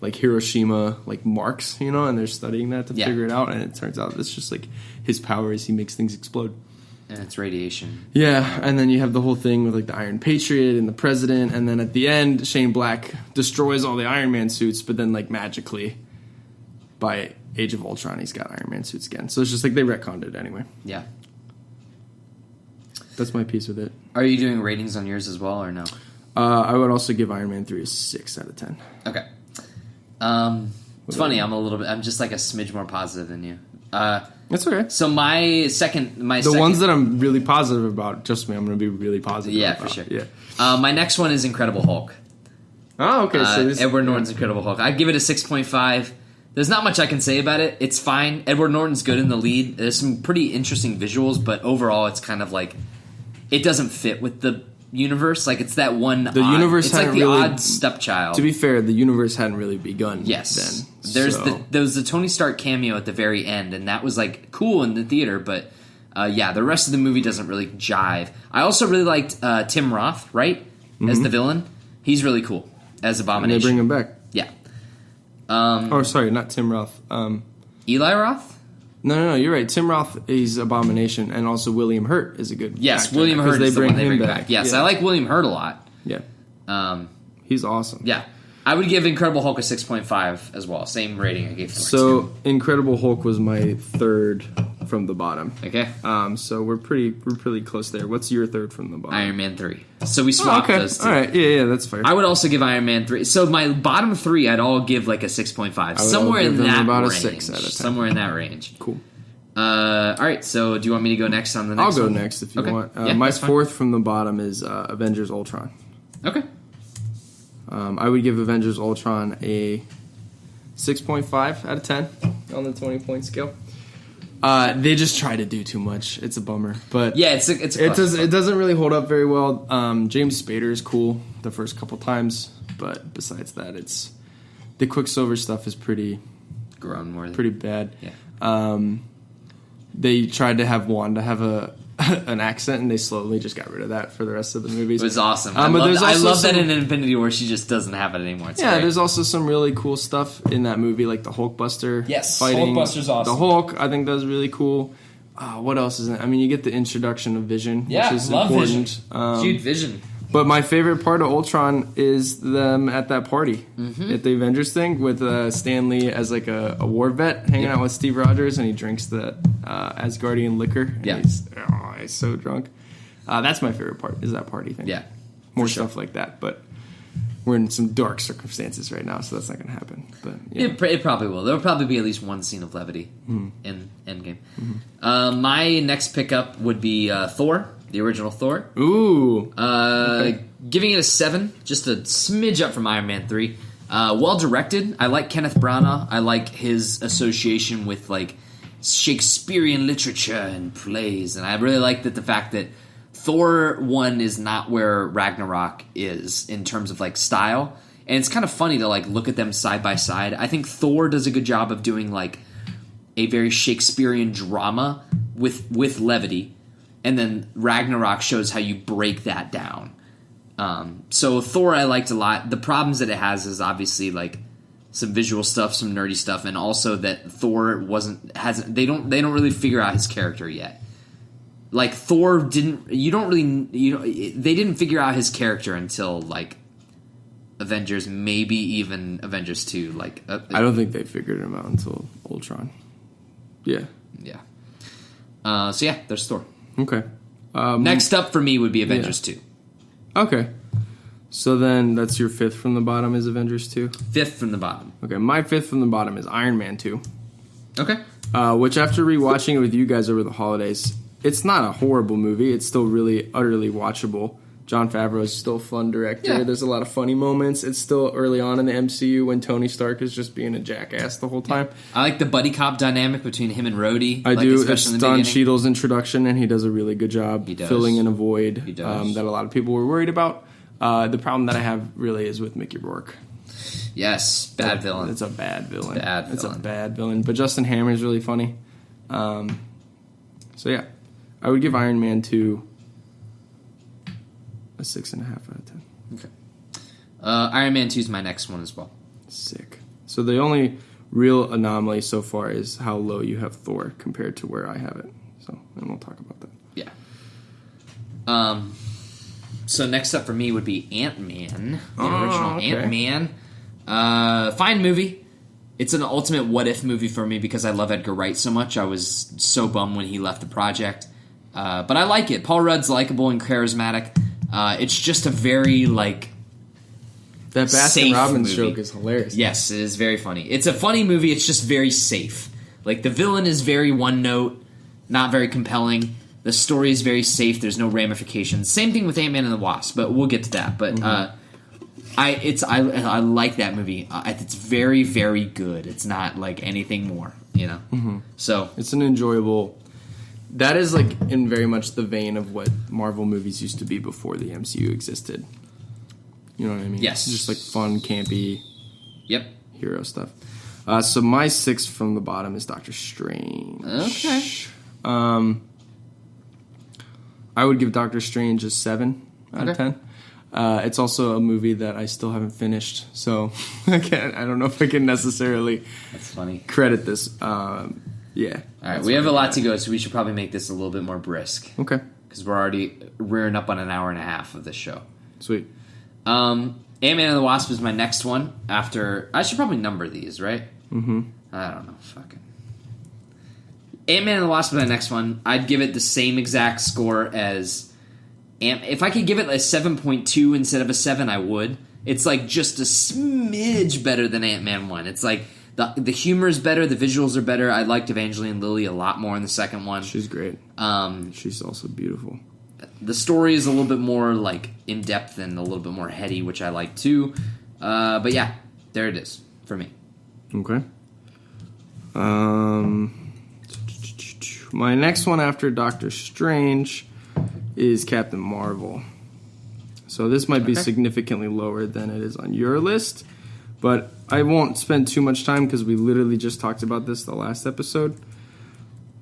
Hiroshima like marks, and they're studying that to figure it out, and it turns out it's just like his power is he makes things explode. And it's radiation. Yeah, and then you have the whole thing with like the Iron Patriot and the president, and then at the end Shane Black destroys all the Iron Man suits, but then like magically by Age of Ultron he's got Iron Man suits again. So it's just like they retconned it anyway. Yeah. That's my piece with it. Are you doing ratings on yours as well, or no? I would also give Iron Man 3 a 6 out of 10. Okay. It's funny. I'm just like a smidge more positive than you. That's okay. So the ones that I'm really positive about, just me, I'm going to be really positive. Yeah, about. for sure. Yeah. My next one is Incredible Hulk. Oh, okay. So Edward Norton's Incredible Hulk. I give it a 6.5. There's not much I can say about it. It's fine. Edward Norton's good in the lead. There's some pretty interesting visuals, but overall, it's kind of like it doesn't fit with the universe. Like it's that one. It's like the odd stepchild. To be fair, the universe hadn't really begun. Yes. Then. There was the Tony Stark cameo at the very end, and that was like cool in the theater. But the rest of the movie doesn't really jive. I also really liked Tim Roth, right, as the villain. He's really cool as Abomination. And they bring him back. Yeah. Sorry, not Tim Roth. Eli Roth? No, you're right. Tim Roth is Abomination, and also William Hurt is a good actor. William Hurt is the one they bring back. Yes, yeah. I like William Hurt a lot. Yeah. He's awesome. Yeah. I would give Incredible Hulk a 6.5 as well. Same rating I gave for So, Incredible Hulk was my third from the bottom. Okay. So we're pretty close there. What's your third from the bottom? Iron Man 3. So we swapped those two. All right. Yeah, that's fair. I would also give Iron Man 3. So my bottom three, I'd all give like a 6.5. Somewhere in that about range. A 6 out of 10. Somewhere in that range. Cool. All right. So do you want me to go next on the next I'll go one? next if you Okay. want. Yeah, my that's fine. fourth from the bottom is Avengers Ultron. Okay. I would give Avengers Ultron a 6.5 out of 10 on the 20-point scale. They just try to do too much. It's a bummer, but Yeah, it doesn't really hold up very well. James Spader is cool the first couple times, but besides that, it's the Quicksilver stuff is pretty bad. Yeah. They tried to have Wanda have an accent, and they slowly just got rid of that for the rest of the movies. It was awesome. But I love that in Infinity War she just doesn't have it anymore. It's great. There's also some really cool stuff in that movie, like the Hulkbuster. Yes, fighting. Hulkbuster's awesome. The Hulk, I think, does really cool. What else is in it? I mean, you get the introduction of Vision, which is love important. Vision. Huge Vision. But my favorite part of Ultron is them at that party at the Avengers thing with Stan Lee as like a war vet hanging out with Steve Rogers, and he drinks the Asgardian liquor. And he's so drunk. That's my favorite part, is that party thing. Yeah. More stuff like that, but we're in some dark circumstances right now, so that's not going to happen. But yeah. It probably will. There'll probably be at least one scene of levity in Endgame. My next pickup would be Thor, the original Thor. Ooh. Giving it a 7, just a smidge up from Iron Man 3. Well directed. I like Kenneth Branagh. I like his association with like Shakespearean literature and plays, and I really like the fact that Thor 1 is not where Ragnarok is in terms of like style, and it's kind of funny to like look at them side by side. I think Thor does a good job of doing like a very Shakespearean drama with levity, and then Ragnarok shows how you break that down. So Thor I liked a lot. The problems that it has is obviously like some visual stuff, some nerdy stuff, and also that Thor they don't really figure out his character yet. Like Thor they didn't figure out his character until like Avengers, maybe even Avengers 2. Like I don't think they figured him out until Ultron. Yeah. Yeah. So yeah, there's Thor. Okay. Next up for me would be Avengers 2. Okay. So then that's your fifth from the bottom is Avengers 2? Fifth from the bottom. Okay, my fifth from the bottom is Iron Man 2. Okay. Which after rewatching it with you guys over the holidays, it's not a horrible movie. It's still really, utterly watchable. Jon Favreau is still a fun director. Yeah. There's a lot of funny moments. It's still early on in the MCU when Tony Stark is just being a jackass the whole time. I like the buddy cop dynamic between him and Rhodey. I do. It's especially in the Don beginning. Cheadle's introduction, and he does a really good job filling in a void that a lot of people were worried about. The problem that I have really is with Mickey Rourke. Yes, bad villain. It's a bad villain. It's a bad villain. But Justin Hammer is really funny. So yeah, I would give Iron Man 2 a 6.5 out of 10. Okay. Iron Man 2 is my next one as well. Sick. So the only real anomaly so far is how low you have Thor compared to where I have it. So, and we'll talk about that. Yeah. So next up for me would be Ant-Man, the original Ant-Man. Fine movie. It's an ultimate what-if movie for me because I love Edgar Wright so much. I was so bummed when he left the project. But I like it. Paul Rudd's likable and charismatic. It's just a very, like... That safe Baskin-Robbins movie. joke is hilarious. Yes, it is very funny. It's a funny movie. It's just very safe. Like, the villain is very one-note, not very compelling. The story is very safe. There's no ramifications. Same thing with Ant-Man and the Wasp, but we'll get to that. But I like that movie. It's very, very good. It's not like anything more, you know? Mm-hmm. So it's an enjoyable... That is like in very much the vein of what Marvel movies used to be before the MCU existed. You know what I mean? Yes. Just like fun, campy Yep. hero stuff. So my 6 from the bottom is Doctor Strange. Okay. I would give Doctor Strange a 7 out of 10. It's also a movie that I still haven't finished, so I don't know if I can necessarily That's funny. credit this. Yeah. All right, we have a lot to go, so we should probably make this a little bit more brisk. Okay. Because we're already rearing up on an hour and a half of this show. Sweet. Ant-Man and the Wasp is my next one. After I should probably number these, right? Mm-hmm. I don't know. Fucking Ant-Man and the Wasp is my next one. I'd give it the same exact score as if I could give it a 7.2 instead of a 7, I would. It's like just a smidge better than Ant-Man 1. It's like the humor is better, the visuals are better. I liked Evangeline Lilly a lot more in the second one. She's great. She's also beautiful. The story is a little bit more like in depth and a little bit more heady, which I like too. But yeah, there it is for me. Okay. My next one after Doctor Strange is Captain Marvel. So this might be significantly lower than it is on your list, but I won't spend too much time because we literally just talked about this the last episode.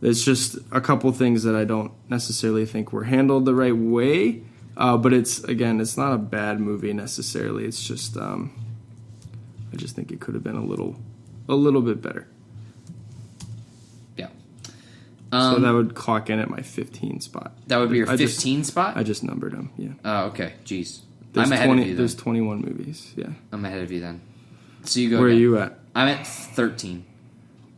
It's just a couple things that I don't necessarily think were handled the right way, but it's not a bad movie necessarily. It's just I just think it could have been a little bit better. Yeah. So that would clock in at my 15 spot. That would be your 15 spot? I just numbered them, yeah. Oh, okay. Jeez. There's I'm ahead of you then. There's 21 movies, yeah. I'm ahead of you then. So you go Where again. are you at? I'm at 13.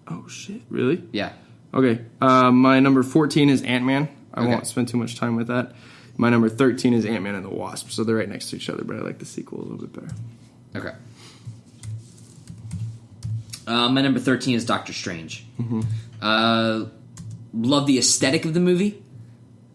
Oh, shit. Really? Yeah. Okay. My number 14 is Ant-Man. I Okay. won't spend too much time with that. My number 13 is Ant-Man and the Wasp. So they're right next to each other, but I like the sequel a little bit better. Okay. My number 13 is Doctor Strange. Mm-hmm. Love the aesthetic of the movie.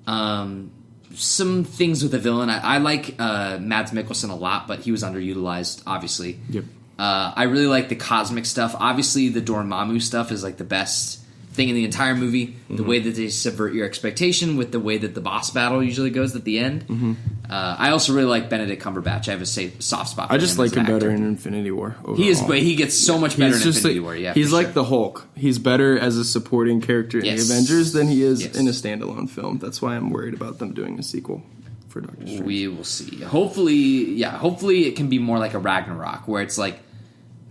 Some things with the villain. I like Mads Mikkelsen a lot, but he was underutilized, obviously. Yep. I really like the cosmic stuff. Obviously, the Dormammu stuff is like the best thing in the entire movie. Mm-hmm. The way that they subvert your expectation with the way that the boss battle usually goes at the end. Mm-hmm. I also really like Benedict Cumberbatch. I have a soft spot for I just him like as an him better actor. in Infinity War. Overall. He gets so much better in Infinity War. Yeah, he's for like sure. the Hulk. He's better as a supporting character in Yes. the Avengers than he is Yes. in a standalone film. That's why I'm worried about them doing a sequel for Doctor Strange. We will see. Hopefully it can be more like a Ragnarok, where it's like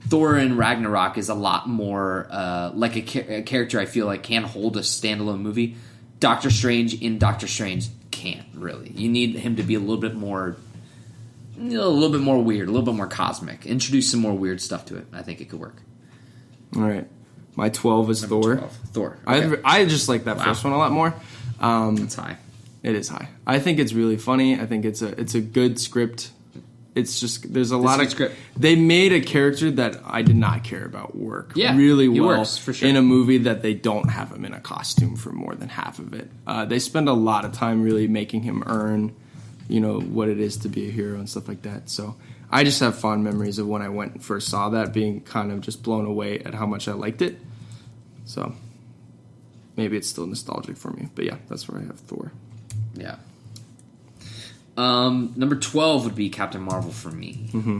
Thor in Ragnarok is a lot more like a character I feel like can hold a standalone movie. Doctor Strange in Doctor Strange can't really. You need him to be a little bit more weird, a little bit more cosmic. Introduce some more weird stuff to it. I think it could work. All right. My 12 is Thor. 12. Thor. Okay. I just like that first one a lot more. That's high. It is high. I think it's really funny. I think it's a good script. It's just there's a lot of script. They made a character that I did not care about work really he well works, for sure. in a movie that they don't have him in a costume for more than half of it. They spend a lot of time really making him earn, what it is to be a hero and stuff like that. So I just have fond memories of when I went and first saw that, being kind of just blown away at how much I liked it. So maybe it's still nostalgic for me, but yeah, that's where I have Thor. Yeah. Number 12 would be Captain Marvel for me. Mm-hmm.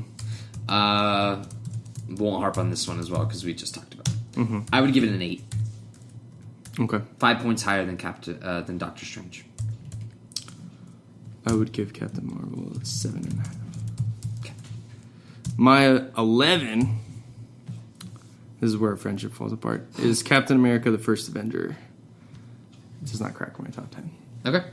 Won't harp on this one as well because we just talked about it. Mm-hmm. I would give it an 8. Okay. 5 points higher than than Doctor Strange. I would give Captain Marvel a 7.5. Okay. My 11, this is where our friendship falls apart, is Captain America: The First Avenger. It does not crack my top 10. Okay.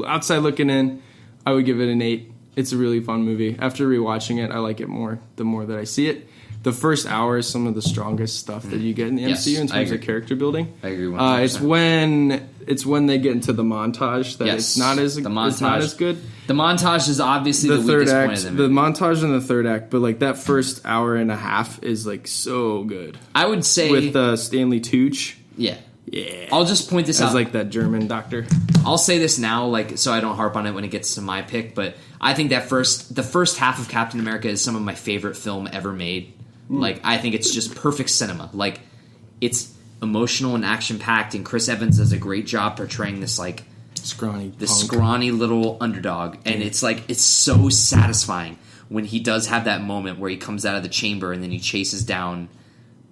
Outside looking in, I would give it an 8. It's a really fun movie. After rewatching it, I like it more the more that I see it. the first hour is some of the strongest stuff that you get in the Yes, MCU in I terms of agree. character building. I agree 100%. It's when they get into the montage that it's not as good. The montage is obviously the third weakest point act, of the movie. the montage in the third act, but like that first hour and a half is like so good. I would say With Stanley Tucci. yeah. Yeah. I'll just point this As out. like that German doctor. I'll say this now, like, so I don't harp on it when it gets to my pick, but I think the first half of Captain America is some of my favorite film ever made. Like, I think it's just perfect cinema. Like, it's emotional and action packed, and Chris Evans does a great job portraying this like Scrawny little underdog, and it's like it's so satisfying when he does have that moment where he comes out of the chamber and then he chases down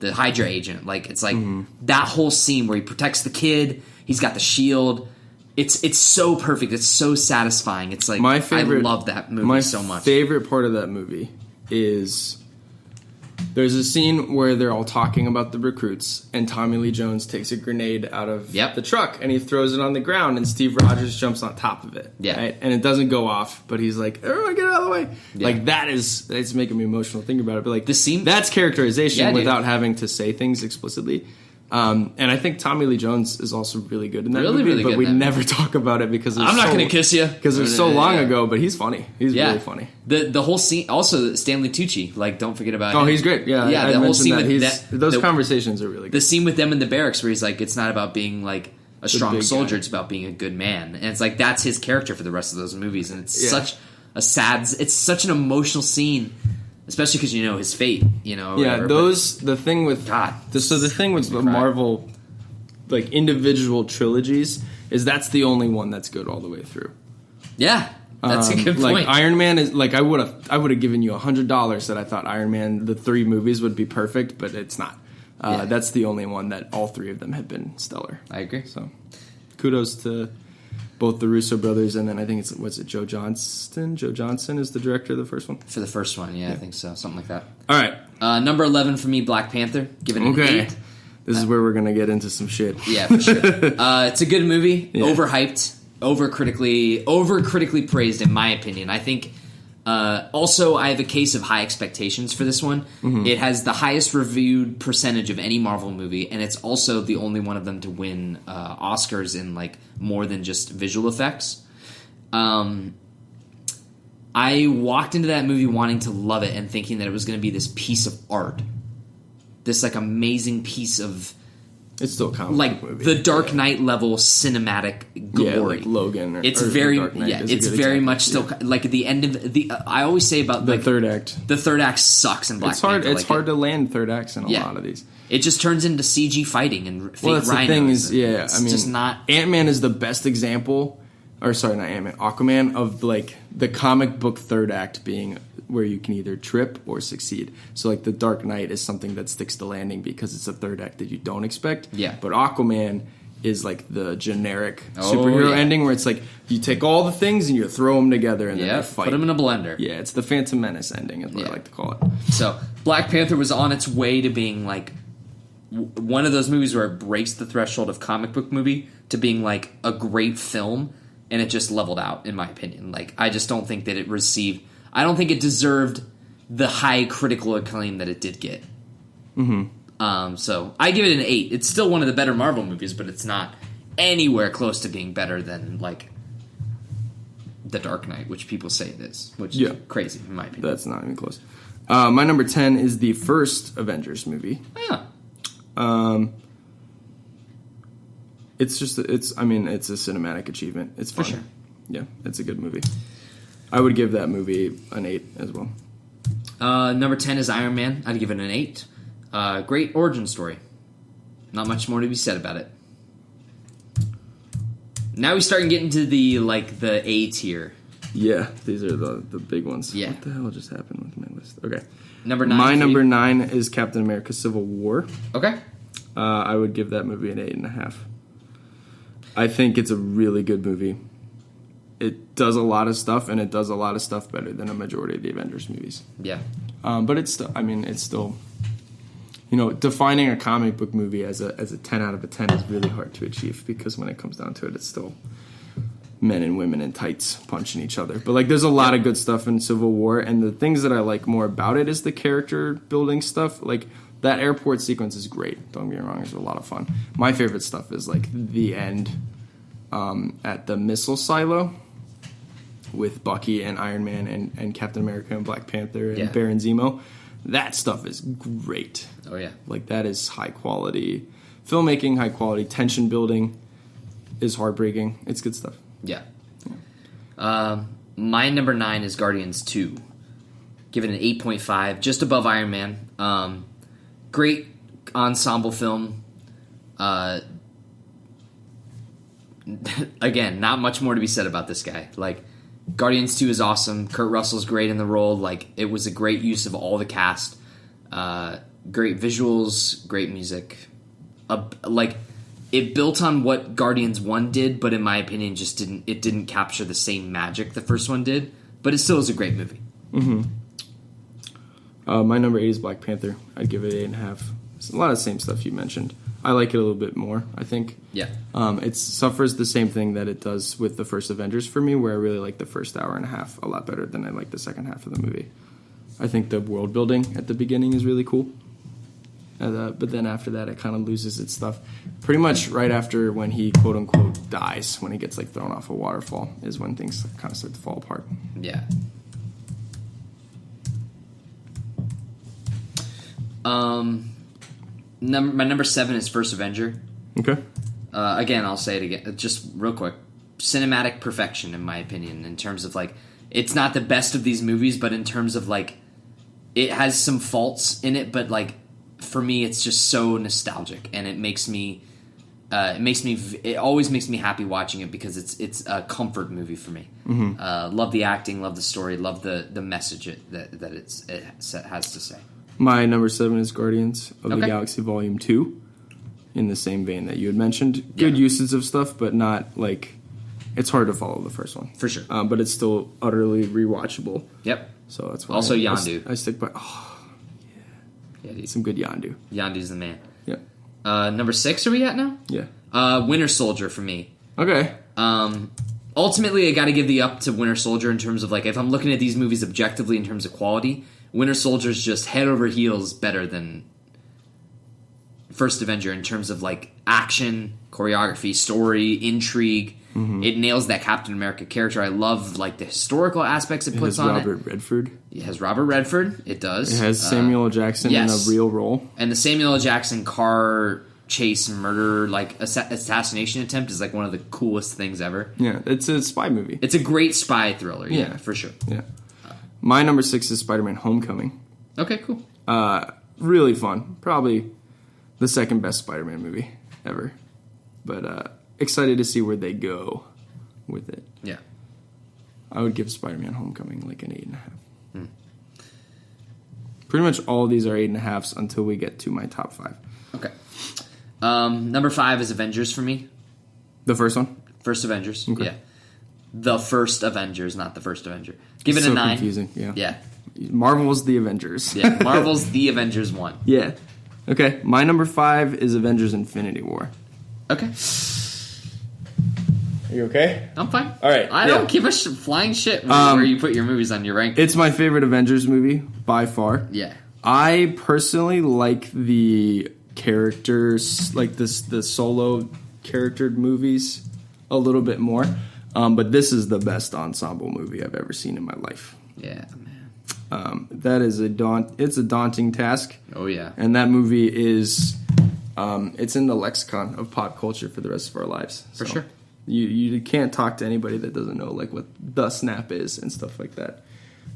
the Hydra agent. Like, it's like that whole scene where he protects the kid, he's got the shield. It's so perfect. It's so satisfying. It's like I love that movie so much. My favorite part of that movie is there's a scene where they're all talking about the recruits, and Tommy Lee Jones takes a grenade out of the truck and he throws it on the ground, and Steve Rogers jumps on top of it. Yeah, right? And it doesn't go off, but he's like, "Everyone, get out of the way!" Yeah. Like it's making me emotional thinking about it. But like the scene, that's characterization without having to say things explicitly. And I think Tommy Lee Jones is also really good in that movie, but we never talk about it because I'm not going to kiss you because it was so long ago. But he's funny. He's really funny. The whole scene, also Stanley Tucci. Like, don't forget about him. Oh, he's great. Yeah, yeah. The whole scene with those conversations are really good. The scene with them in the barracks where he's like, it's not about being like a strong soldier; it's about being a good man. And it's like that's his character for the rest of those movies. And it's such a sad. It's such an emotional scene. Especially because you know his fate, you know. The thing with the Marvel, like individual trilogies, is that's the only one that's good all the way through. Yeah, that's a good point. Like Iron Man is like I would have given you $100 that I thought Iron Man the 3 movies would be perfect, but it's not. That's the only one that all 3 of them have been stellar. I agree. So, kudos to both the Russo brothers, and then I think was it Joe Johnston? Joe Johnson is the director of the first one? For the first one, yeah. I think so. Something like that. All right. Number 11 for me, Black Panther. Give it an 8. This is where we're going to get into some shit. Yeah, for sure. It's a good movie. Yeah. Overhyped. Overcritically praised, in my opinion. I think also I have a case of high expectations for this one. Mm-hmm. It has the highest reviewed percentage of any Marvel movie, and it's also the only one of them to win Oscars in like more than just visual effects. I walked into that movie wanting to love it and thinking that it was going to be this piece of art, this like amazing piece of. It's still a comic like movie. The Dark Knight level cinematic glory. Like Logan. It's very much still like at the end of the. I always say about the third act. The third act sucks in Black Panther. It's hard to land third acts in a lot of these. It just turns into CG fighting and fake that's rhinos. The thing is, it's just not. Ant-Man is the best example, or sorry, not Ant-Man, Aquaman, of like the comic book third act being where you can either trip or succeed. So like the Dark Knight is something that sticks to landing because it's a third act that you don't expect. Yeah. But Aquaman is like the generic superhero ending where it's like you take all the things and you throw them together and then they fight. Put them in a blender. Yeah, it's the Phantom Menace ending is what I like to call it. So Black Panther was on its way to being like one of those movies where it breaks the threshold of comic book movie to being like a great film, and it just leveled out in my opinion. Like I just don't think that it received. I don't think it deserved the high critical acclaim that it did get. Mm-hmm. So I give it an 8. It's still one of the better Marvel movies, but it's not anywhere close to being better than like The Dark Knight, which people say it is, which is crazy in my opinion. That's not even close. My number 10 is the first Avengers movie. It's a cinematic achievement. It's fun. For sure. Yeah, it's a good movie. I would give that movie an 8 as well. Number 10 is Iron Man. I'd give it an 8. Great origin story. Not much more to be said about it. Now we start getting to the A tier. Yeah, these are the big ones. Yeah. What the hell just happened with my list? Okay. Number 9. My number 9 is Captain America: Civil War. Okay. I would give that movie an 8.5. I think it's a really good movie. It does a lot of stuff, and it does a lot of stuff better than a majority of the Avengers movies. Yeah. But it's still, defining a comic book movie as a 10 out of a 10 is really hard to achieve because when it comes down to it, it's still men and women in tights punching each other. But like, there's a lot of good stuff in Civil War, and the things that I like more about it is the character building stuff. Like, that airport sequence is great. Don't get me wrong; it's a lot of fun. My favorite stuff is like the end at the missile silo with Bucky and Iron Man and Captain America and Black Panther and Baron Zemo. That stuff is great. Oh yeah, like that is high quality filmmaking, high quality tension building. Is heartbreaking. It's good stuff. Yeah. My number 9 is Guardians 2. Give it an 8.5, just above Iron Man. Great ensemble film. Again, not much more to be said about this guy. Like, Guardians 2 is awesome. Kurt Russell's great in the role. Like, it was a great use of all the cast. Great visuals, great music. It built on what Guardians 1 did, but in my opinion, just didn't capture the same magic the first one did. But it still is a great movie. Mm-hmm. My number 8 is Black Panther. I'd give it 8.5. It's a lot of the same stuff you mentioned. I like it a little bit more, I think. Yeah. It suffers the same thing that it does with the first Avengers for me, where I really like the first hour and a half a lot better than I like the second half of the movie. I think the world building at the beginning is really cool. But then after that, it kind of loses its stuff. Pretty much right after when he, quote-unquote, dies, when he gets like thrown off a waterfall, is when things kind of start to fall apart. Yeah. My number 7 is First Avenger. Okay. Again, I'll say it again, just real quick. Cinematic perfection, in my opinion, in terms of, like, it's not the best of these movies, but in terms of, like, it has some faults in it, but, like, for me, it's just so nostalgic, and it always makes me happy watching it because it's a comfort movie for me. Mm-hmm. Love the acting, love the story, love the message that it has to say. My number 7 is Guardians of the Galaxy Volume 2, in the same vein that you had mentioned. Good uses of stuff, but not, like, it's hard to follow the first one. For sure. But it's still utterly rewatchable. Yep. So that's why also Yondu. I stick by... Yeah, dude. Some good Yondu. Yondu's the man. Yeah. Number 6 are we at now? Yeah. Winter Soldier for me. Okay. Ultimately, I got to give the up to Winter Soldier in terms of, like, if I'm looking at these movies objectively in terms of quality, Winter Soldier's just head over heels better than First Avenger in terms of, like, action, choreography, story, intrigue. Mm-hmm. It nails that Captain America character. I love, like, the historical aspects it puts on it. It has Robert Redford. It has Robert Redford. It does. It has Samuel L. Jackson in a real role. And the Samuel L. Jackson car chase murder, like, assassination attempt is, like, one of the coolest things ever. Yeah, it's a spy movie. It's a great spy thriller, yeah for sure. Yeah. My number 6 is Spider-Man Homecoming. Okay, cool. Really fun. Probably the second best Spider-Man movie ever. But excited to see where they go with it. Yeah. I would give Spider-Man Homecoming like an 8.5. Pretty much all of these are 8.5s until we get to my top 5. Okay. Number 5 is Avengers for me. The first one? First Avengers, okay. Yeah. The first Avengers, not the first Avenger. Give it so a 9. Confusing, yeah. Yeah. Marvel's The Avengers. Yeah, Marvel's The Avengers 1. Yeah. Okay, my number 5 is Avengers Infinity War. Okay. Are you okay? I'm fine. All right. I don't give a flying shit where you put your movies on your rank. It's my favorite Avengers movie, by far. Yeah. I personally like the characters, like the solo charactered movies a little bit more. But this is the best ensemble movie I've ever seen in my life. Yeah, man. That is it's a daunting task. Oh, yeah. And that movie is, it's in the lexicon of pop culture for the rest of our lives. For sure. You can't talk to anybody that doesn't know, like, what the snap is and stuff like that.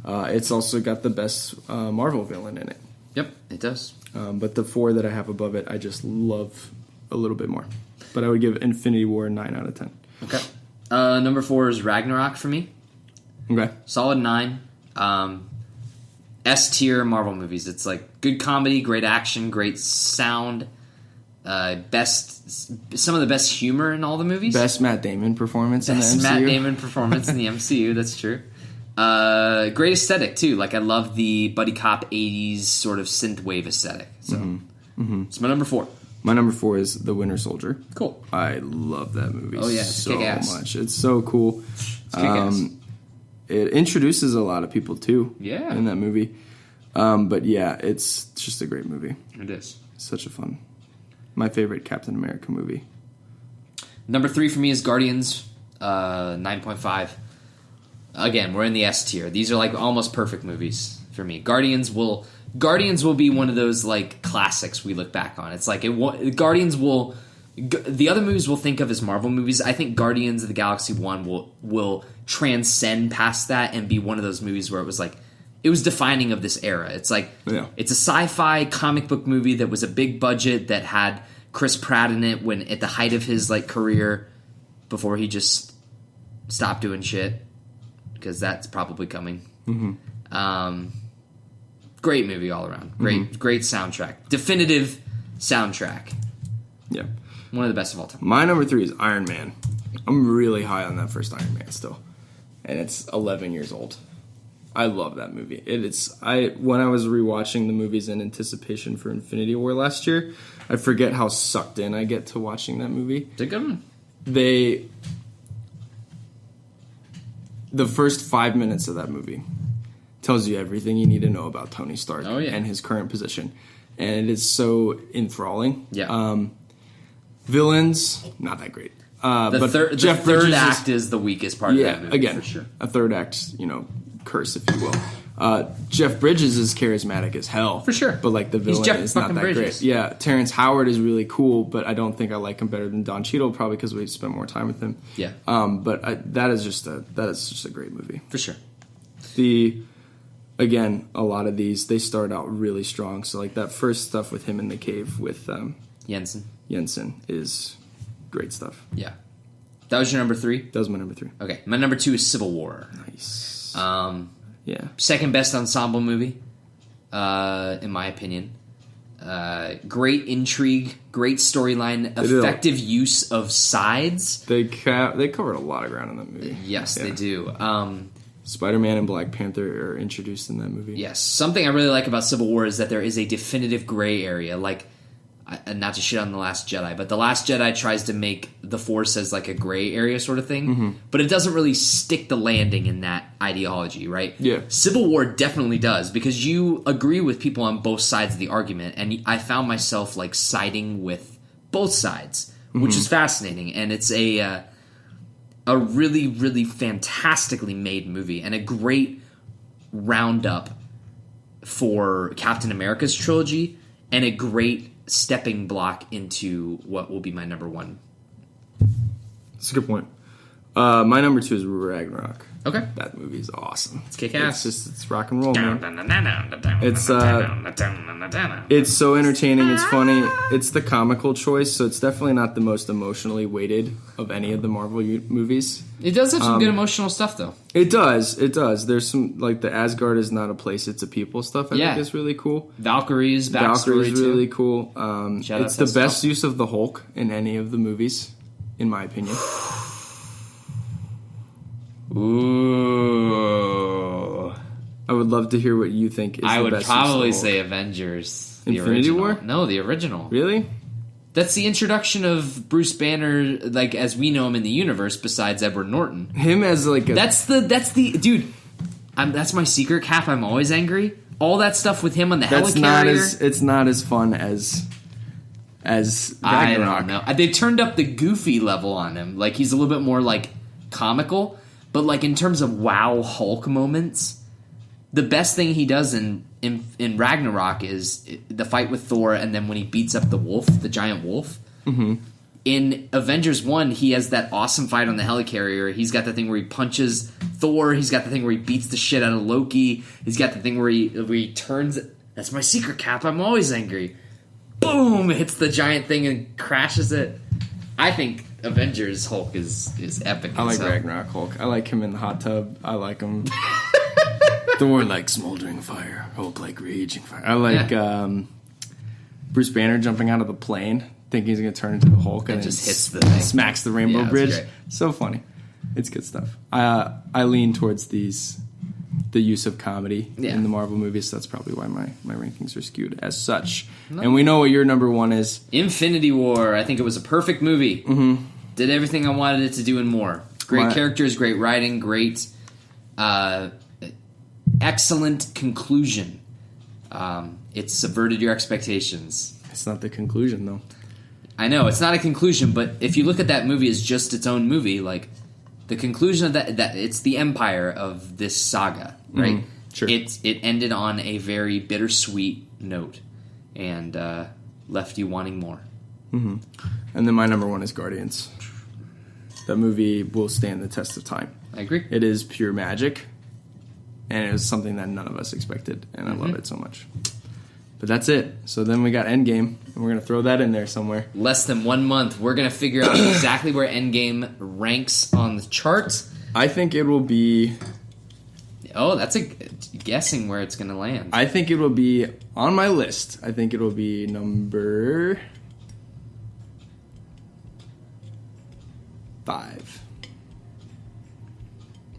It's also got the best Marvel villain in it. Yep, it does. But the 4 that I have above it, I just love a little bit more. But I would give Infinity War a 9 out of 10. Okay. Number 4 is Ragnarok for me. Okay. Solid 9. S tier Marvel movies. It's like good comedy, great action, great sound, some of the best humor in all the movies. Best Matt Damon performance in the MCU. Matt Damon performance in the MCU. That's true. Great aesthetic too. Like, I love the buddy cop 80s sort of synthwave aesthetic. So it's my number 4. My number 4 is The Winter Soldier. Cool. I love that movie It's so kick-ass. much. It's so cool. It's kick-ass. It introduces a lot of people, too, Yeah. in that movie. But yeah, it's just a great movie. It is. Such a fun. My favorite Captain America movie. Number 3 for me is Guardians, 9.5. Again, we're in the S tier. These are like almost perfect movies for me. Guardians will be one of those like classics we look back on. It's like Guardians will. The other movies we'll think of as Marvel movies. I think Guardians of the Galaxy 1 will transcend past that and be one of those movies where it was like it was defining of this era. It's like It's a sci-fi comic book movie that was a big budget that had Chris Pratt in it when at the height of his like career before he just stopped doing shit because that's probably coming. Mm-hmm. Great movie all around. Great soundtrack. Definitive soundtrack. Yeah. One of the best of all time. My number 3 is Iron Man. I'm really high on that first Iron Man still. And it's 11 years old. I love that movie. When I was rewatching the movies in anticipation for Infinity War last year, I forget how sucked in I get to watching that movie. It's a good one. The first 5 minutes of that movie tells you everything you need to know about Tony Stark and his current position. And it is so enthralling. Yeah. Villains, not that great. The third act is the weakest part of that movie. Again, for sure. A third act, curse, if you will. Jeff Bridges is charismatic as hell. For sure. But, the villain is not that Bridges. great. Yeah, Terrence Howard is really cool, but I don't think I like him better than Don Cheadle, probably because we spent more time with him. Yeah. But that is just a great movie. For sure. Again, a lot of these, they start out really strong. So, that first stuff with him in the cave with Jensen is great stuff. Yeah. That was your number 3? That was my number 3. Okay. My number 2 is Civil War. Nice. Yeah. Second best ensemble movie, in my opinion. Great intrigue, great storyline, effective use of sides. They covered a lot of ground in that movie. Yes, they do. Spider-Man and Black Panther are introduced in that movie. Yes. Something I really like about Civil War is that there is a definitive gray area. Not to shit on The Last Jedi, but The Last Jedi tries to make the Force as a gray area sort of thing, but it doesn't really stick the landing in that ideology, right? Yeah. Civil War definitely does, because you agree with people on both sides of the argument, and I found myself siding with both sides, which is fascinating, and it's a really, really fantastically made movie, and a great roundup for Captain America's trilogy, and a great stepping block into what will be my number 1. That's a good point. My number 2 is Ragnarok. Okay. That movie is awesome. It's kick-ass. It's rock and roll, man. It's so entertaining. It's funny. It's the comical choice, so it's definitely not the most emotionally weighted of any of the Marvel movies. It does have some good emotional stuff, though. It does. There's some, the Asgard is not a place, it's a people stuff I think is really cool. Valkyrie's backstory, is really cool. It's the best stuff. use of the Hulk in any of the movies, in my opinion. Ooh. I would love to hear what you think is the best use of the Hulk. I would probably say Avengers. Infinity War? No, the original. Really? That's the introduction of Bruce Banner, as we know him in the universe, besides Edward Norton. Him as That's the dude. That's my secret, Cap. I'm always angry. All that stuff with him on the helicarrier. It's not as fun as Ragnarok. I don't know. They turned up the goofy level on him. He's a little bit more comical, but in terms of wow Hulk moments, the best thing he does in Ragnarok is the fight with Thor, and then when he beats up the giant wolf. Mm-hmm. In Avengers 1, he has that awesome fight on the helicarrier. He's got the thing where he punches Thor. He's got the thing where he beats the shit out of Loki. He's got the thing where he turns... That's my secret, Cap. I'm always angry. Boom! Hits the giant thing and crashes it. I think Avengers Hulk is epic. I like Ragnarok Hulk. I like him in the hot tub. I like him... Thor like smoldering fire. Hulk like raging fire. I like Bruce Banner jumping out of the plane, thinking he's going to turn into the Hulk, and just hits the thing. Smacks the rainbow bridge. Great. So funny. It's good stuff. I lean towards these the use of comedy in the Marvel movies. So that's probably why my rankings are skewed as such. No. And we know what your number one is. Infinity War. I think it was a perfect movie. Mm-hmm. Did everything I wanted it to do and more. Great characters, great writing, great, excellent conclusion. It subverted your expectations. It's not the conclusion, though. I know, it's not a conclusion, but if you look at that movie as just its own movie, like, the conclusion of that it's the empire of this saga, right? Sure. It ended on a very bittersweet note and left you wanting more. Mm-hmm. And then my number one is Guardians. That movie will stand the test of time. I agree. It is pure magic, and it was something that none of us expected, and I love it so much. But that's it. So then we got Endgame, and we're going to throw that in there somewhere. Less than 1 month. We're going to figure out exactly where Endgame ranks on the chart. I think it will be... Oh, that's guessing where it's going to land. I think it will be on my list. I think it will be number 5.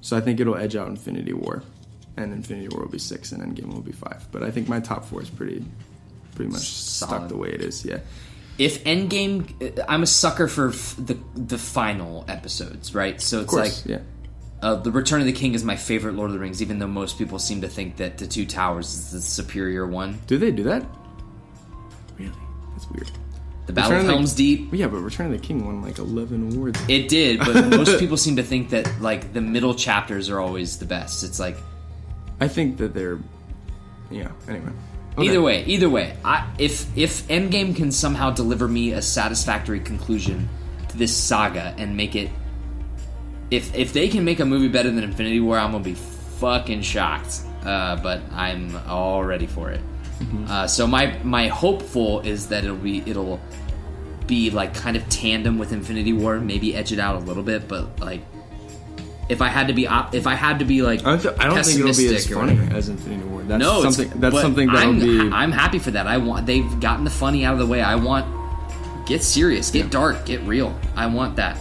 So I think it'll edge out Infinity War. And Infinity War will be 6, and Endgame will be 5. But I think my top 4 is pretty much stuck the way it is. Yeah. If Endgame, I'm a sucker for the final episodes, right? So it's like, the Return of the King is my favorite Lord of the Rings, even though most people seem to think that the Two Towers is the superior one. Do they do that? Really? That's weird. The Battle of Helm's Deep. Yeah, but Return of the King won like 11 awards. It did, but most people seem to think that like the middle chapters are always the best. It's like, I think that they're... Yeah, anyway. Okay. Either way, if Endgame can somehow deliver me a satisfactory conclusion to this saga and make it... If they can make a movie better than Infinity War, I'm going to be fucking shocked. But I'm all ready for it. Mm-hmm. So my hopeful is that it'll be like kind of tandem with Infinity War, maybe edge it out a little bit, but like... If I had to be like, I don't think it'll be as funny as Infinity War. That's something that'll be. I'm happy for that. They've gotten the funny out of the way. Get serious, get dark, get real. I want that.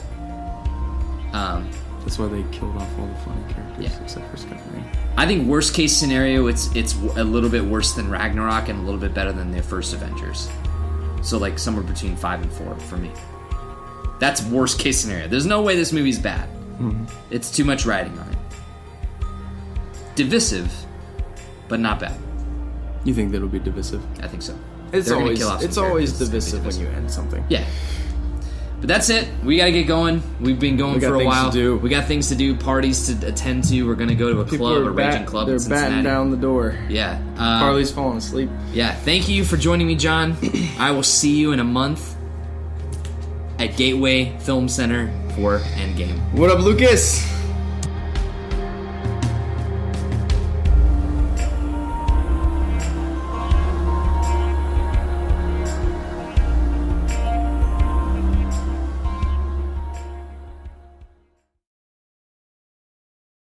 That's why they killed off all the funny characters except for Scott Lang. I think worst case scenario, it's a little bit worse than Ragnarok and a little bit better than the first Avengers. So like somewhere between 5 and 4 for me. That's worst case scenario. There's no way this movie's bad. Mm-hmm. It's too much writing on it. Divisive, but not bad. You think that'll be divisive? I think so. It's always divisive when you end something. Yeah. But that's it. We gotta get going. We've been going for a while. We got things to do, parties to attend to. We're gonna go to a club, a raging club in Cincinnati. They're batting down the door. Yeah. Carly's falling asleep. Yeah. Thank you for joining me, John. I will see you in a month at Gateway Film Center for Endgame. What up, Lucas?